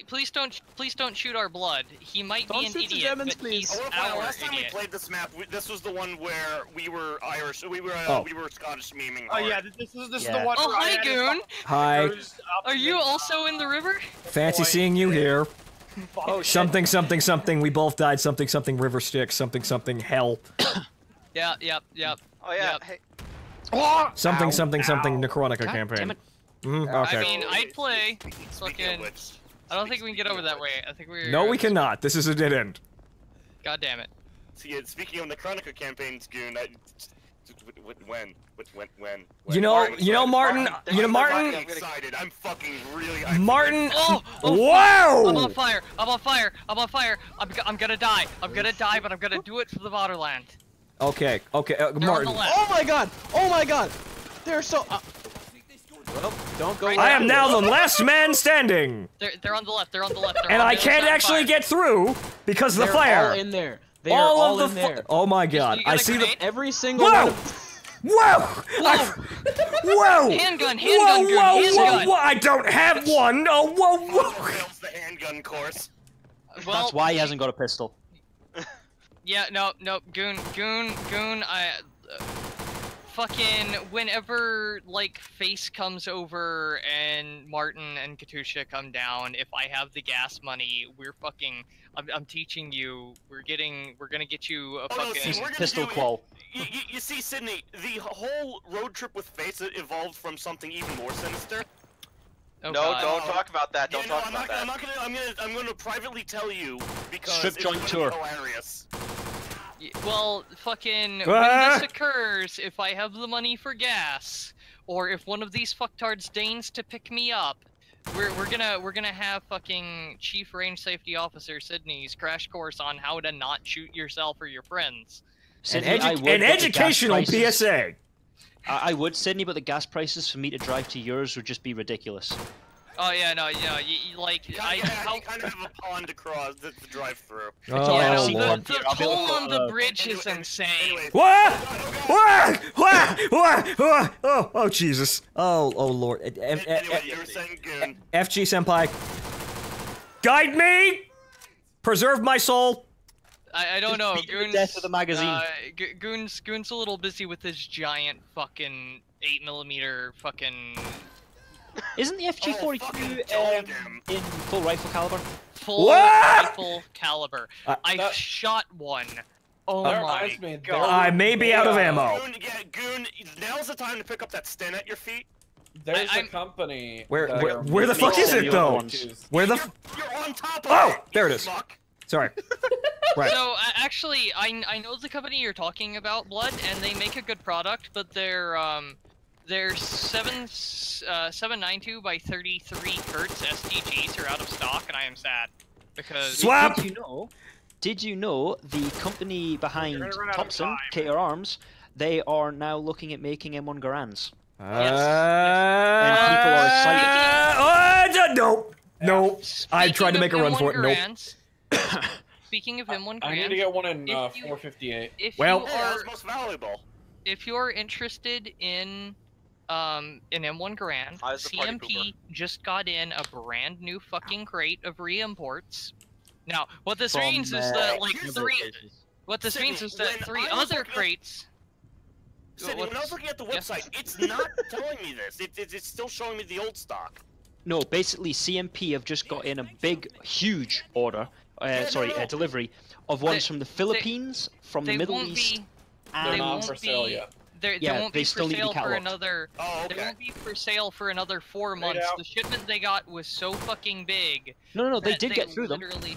Please don't shoot our blood. He might be an idiot, Germans, but please. he's I wanna point out, our last time we idiot. played this map, this was the one where we were Irish, we were Scottish memeing. Oh hard. yeah, this is Yeah. the one. Oh where I hi had to Goon! Hi. Are you also in the river? Fancy seeing you here. Oh, Something, something, something. We both died. Something, something. River Styx. Something, something. Hell. Yep. Oh yeah, Yep. hey. Something, something, something. Necronica God campaign. damn it. Okay. I mean, I'd play. Speaking of Fucking. which, I don't think we can get over that way. I think we're. No, we cannot. This is a dead end. God damn it. speaking of the Chronica campaigns, Goon, when? You know, Martin. You know, Martin. I'm excited. I'm fucking really. Martin. Oh, Whoa! I'm on fire! I'm on fire! I'm on fire! I'm gonna die! I'm gonna die, but I'm gonna do it for the Vaterland. Okay, okay, They're on Martin. the left. Oh my god! Oh my god! They're so. Well, don't go. I am now the last man standing, They're on the left. They're on the left. They're and on I the other can't side of actually fire. get through because of the They're fire. all in there. They are all in there. Oh my god! You got I a see the. grenade? Every single Whoa! one. Of... Whoa! Whoa! Handgun, Whoa! Goon, Whoa! handgun. Whoa! I don't have one. Oh! Whoa! Whoa! Fails the handgun course. Well, That's why he hasn't got a pistol. Yeah, no, Goon, fucking, whenever, like, Face comes over and Martin and Katusha come down, if I have the gas money, we're fucking, I'm teaching you, we're gonna get you a Oh, no, fucking... see, we're gonna Pistol do- qual. You see, Sydney, the whole road trip with Face evolved from something even more sinister. Oh, No, God. don't talk about that. Don't Yeah, no, talk about that. I'm gonna privately tell you because Strip it's joint gonna tour. be hilarious. Well, fucking, when Ah! this occurs, if I have the money for gas, or if one of these fucktards deigns to pick me up, we're gonna have fucking Chief Range Safety Officer Sydney's crash course on how to not shoot yourself or your friends. Sydney, I would, An but the gas educational prices- PSA. I would, Sydney, but the gas prices for me to drive to yours would just be ridiculous. Oh yeah, no, you like You I. kind of have a pond to cross to drive through. Oh, Yeah, I've seen the, one the here. I'll be able toll to, on the bridge is anyway- insane. Anyways, What? What? What? Oh, Jesus. Oh, Lord. anyway, you were saying Goon. FG Senpai. Guide me! Preserve my soul! I don't know. beat the Goon's death of the magazine. Goon's a little busy with his giant fucking 8mm fucking Isn't the fucking FG42 told him. in full rifle caliber? full What? rifle caliber. I that- shot one. Oh That my reminds me, god. I may be out of ammo. Goon, yeah, Goon, now's the time to pick up that stand at your feet. There's I'm- a company. Where that are the fuck making is it, the though? other ones. Where the You're on top of Oh, it. there you it is. Fuck. Sorry. Right. So actually, I know the company you're talking about, Blood, and they make a good product, but their 792 by 33 Hertz SDGs are out of stock, and I am sad because Swap! Did you know the company behind You're gonna run out of Thompson, time. KR Arms, they are now looking at making M1 Garans. And people are excited. Nope. Nope. I tried to Speaking make a of run for it. M1 Nope. Grants, speaking of M1 I need to Grants, get one in If you- 458. if Well- you Hey, that are was most valuable. if you're interested in M1 Grand, I was the party CMP just got in a brand new fucking crate of re-imports. Now, what this from, means is that like several three. places. What this Sydney, means is that when three I was other looking at- crates. Sydney, when I was looking at the Yeah. website, it's not telling me this. It's still showing me the old stock. No, basically CMP have just got in a big, huge order. Delivery of ones from the Philippines, from the Middle East, They're and not for sale yet. They Yeah, won't they be still for need to be sale for cataloged. another. Oh, They okay. won't be for sale for another 4 months. out. The shipment they got was so fucking big. no, they that did get through them. literally...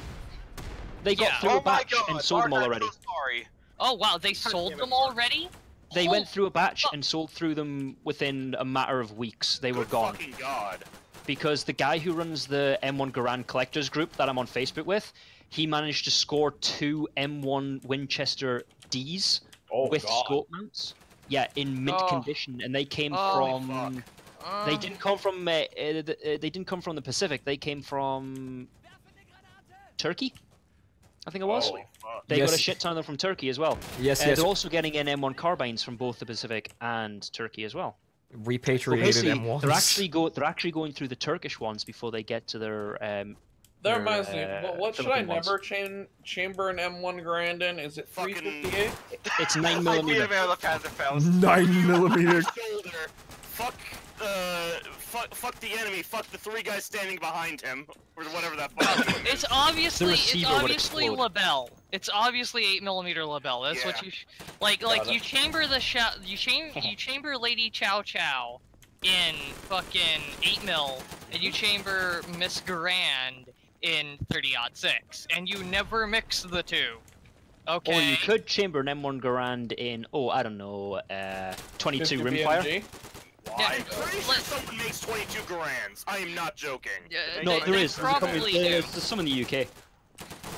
They got Yeah. through Oh a my batch god, and sold them all Mark, already. I'm so sorry. Oh wow, they sold them already? They Oh, went through a batch fuck. and sold through them within a matter of weeks. They were Good gone. fucking god. Because the guy who runs the M1 Garand collectors group that I'm on Facebook with, he managed to score 2 M1 Winchester Ds with scope mounts. Yeah, in mint Oh. condition, and they came Oh, from. They didn't come from. They didn't come from the Pacific. They came from Turkey, I think it was. Holy fuck. They got a Yes. shit ton of them from Turkey as well. Yes, They're also getting in M1 carbines from both the Pacific and Turkey as well. So Repatriated basically, M1s. they're actually going through the Turkish ones before they get to their. That reminds me, what should I Philippine ones. never chamber an M1 Grand in? Is it Fucking- 358? It's 9 I beat millimeter. a man with a Panzer Faust. 9mm. Shoulder. Fuck the enemy. Fuck the 3 guys standing behind him, or whatever that fuck is. It's obviously receiver would obviously explode. label. It's obviously 8mm label. That's what Yeah. you like it. you chamber the you chamber Lady Chow Chow in fucking 8mm, and you chamber Miss Grand in 30-06, and you never mix the two. Okay. Or you could chamber an M1 Garand in, I don't know, 22 50 rimfire. BMG? I'm pretty sure someone makes 22 grands. I am not joking. No, there they is. There's, a couple, probably do. there's some in the UK.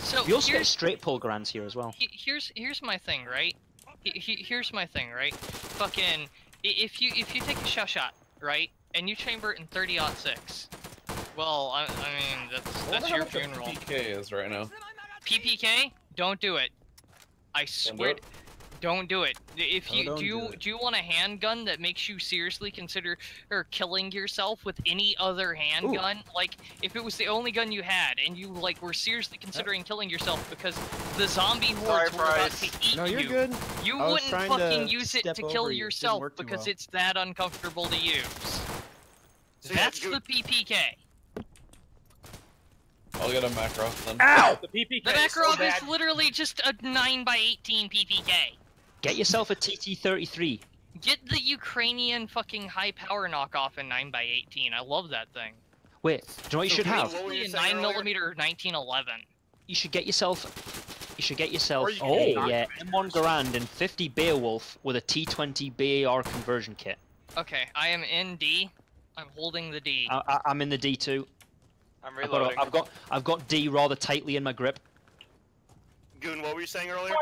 So We also get here's straight pull Garands here as well. here's my thing, right? Here's my thing, right? Fucking if you take a shot, right, and you chamber it in 30-06, well, I mean that's your funeral. PK is right now. PPK, don't do it. I swear, don't do it. If Oh, you don't do, do it. do you want a handgun that makes you seriously consider killing yourself with any other handgun? Like, if it was the only gun you had, and you like were seriously considering killing yourself because the zombie hordes were about to eat No, you're you, good. you I was wouldn't trying fucking to use it step to over kill you. It didn't yourself work too because well. it's that uncomfortable to use. So yeah, That's the PPK. I'll get a macro then. Ow! The PPK The is so Makarov bad. is literally just a 9x18 PPK. Get yourself a TT-33. Get the Ukrainian fucking high power knockoff in 9x18. I love that thing. Wait, do you know what you should have? What were you Actually, a saying 9mm 1911. You should get yourself. You should get yourself Or you can a get M1 Garand and 50 Beowulf with a T20 BAR conversion kit. Okay, I am in D. I'm holding the D. I'm in the D2. I'm I've got, reloading. I've got D rather tightly in my grip. Goon, what were you saying earlier?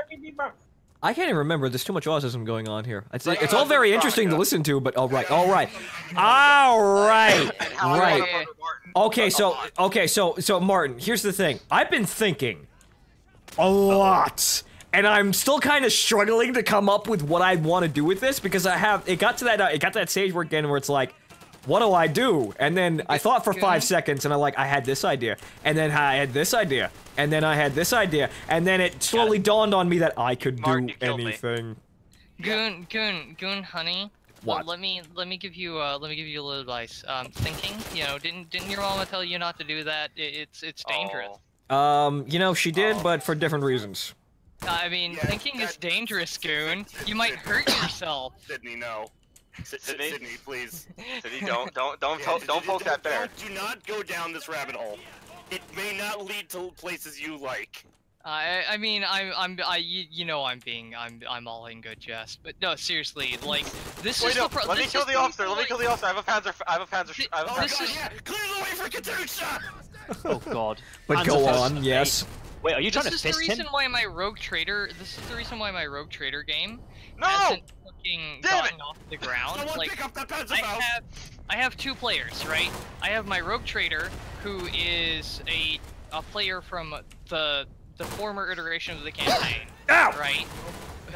I can't even remember. There's too much autism going on here. It's Right, all very fine, interesting to yeah. listen to, but all right. Right. How I wanna Right. murder Martin. Okay, so Martin, here's the thing. I've been thinking a lot, and I'm still kind of struggling to come up with what I want to do with this because it got to that stage where it's like, what do I do? And then I thought for 5 seconds, and I had this idea, and then I had this idea, and then I had this idea, and then it slowly dawned on me that I could Martin, do you killed me. anything. Goon, honey. What? Let me give you a little advice. Thinking, didn't your mama tell you not to do that? It's dangerous. Oh. She did, but for different reasons. I mean, Yeah, thinking is that- dangerous, Goon. You might hurt yourself. Sydney, no. Sydney? Sydney, please. City, don't Yeah, poke that bear. Do not go down this rabbit hole. It may not lead to places you like. I mean, I'm all in good jest, but no, seriously, like this Wait, is no, the let me kill the officer. Let me kill the officer. I have a panzer. Oh This god, is- yeah! Clear the way for Katusha! Oh god. But Panzer go Faust. on, yes. Wait, are you trying This to is the fist reason him? why my Rogue Trader. This is the reason why my Rogue Trader game No! hasn't fucking Damn gotten off the ground. Someone Like, pick up that Panzer I Faust! have 2 players, right? I have my Rogue Trader, who is a player from the former iteration of the campaign, Ow! right?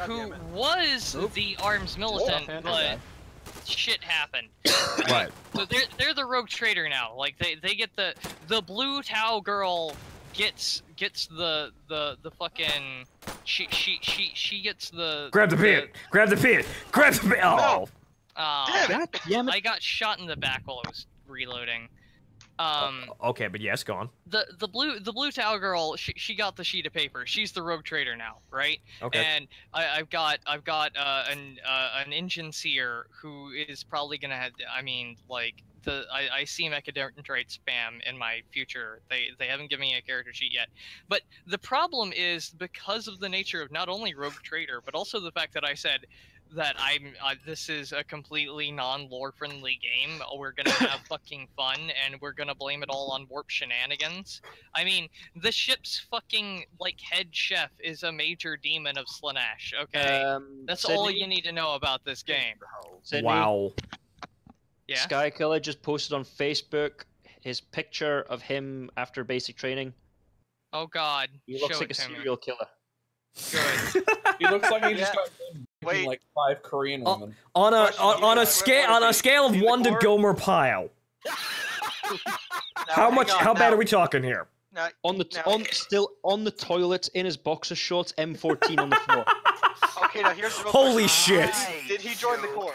Who was the arms militant, but shit happened. Right. So they're the Rogue Trader now. Like they get the blue Tau girl gets the fucking she gets the Grab the pin! Grab the pin! Grab the pin! Oh! Damn it. I got shot in the back while I was reloading. Okay, but yes, go on. The blue towel girl, she got the sheet of paper. She's the rogue trader now, right? Okay. And I've got an engine seer who is probably gonna have. I mean, like I see Mechadendrite spam in my future. They haven't given me a character sheet yet. But the problem is because of the nature of not only rogue trader, but also the fact that I said that this is a completely non-lore friendly game. We're gonna have fucking fun, and we're gonna blame it all on warp shenanigans. I mean, the ship's fucking like head chef is a major demon of Slaanesh. Okay, that's all you need to know about this game. Sydney, Wow. Yeah. Skykiller just posted on Facebook his picture of him after basic training. Oh God. He looks Show like it a to me. serial killer. Good. He looks like he just got Wait. like 5 Korean women. On a Question, scale of 1 to core? Gomer Pyle, Now, hang on, how bad now- are we talking here? now- Still on the toilet in his boxer shorts, M14 on the floor. Okay, now here's the real Holy question. shit! Did he join the core?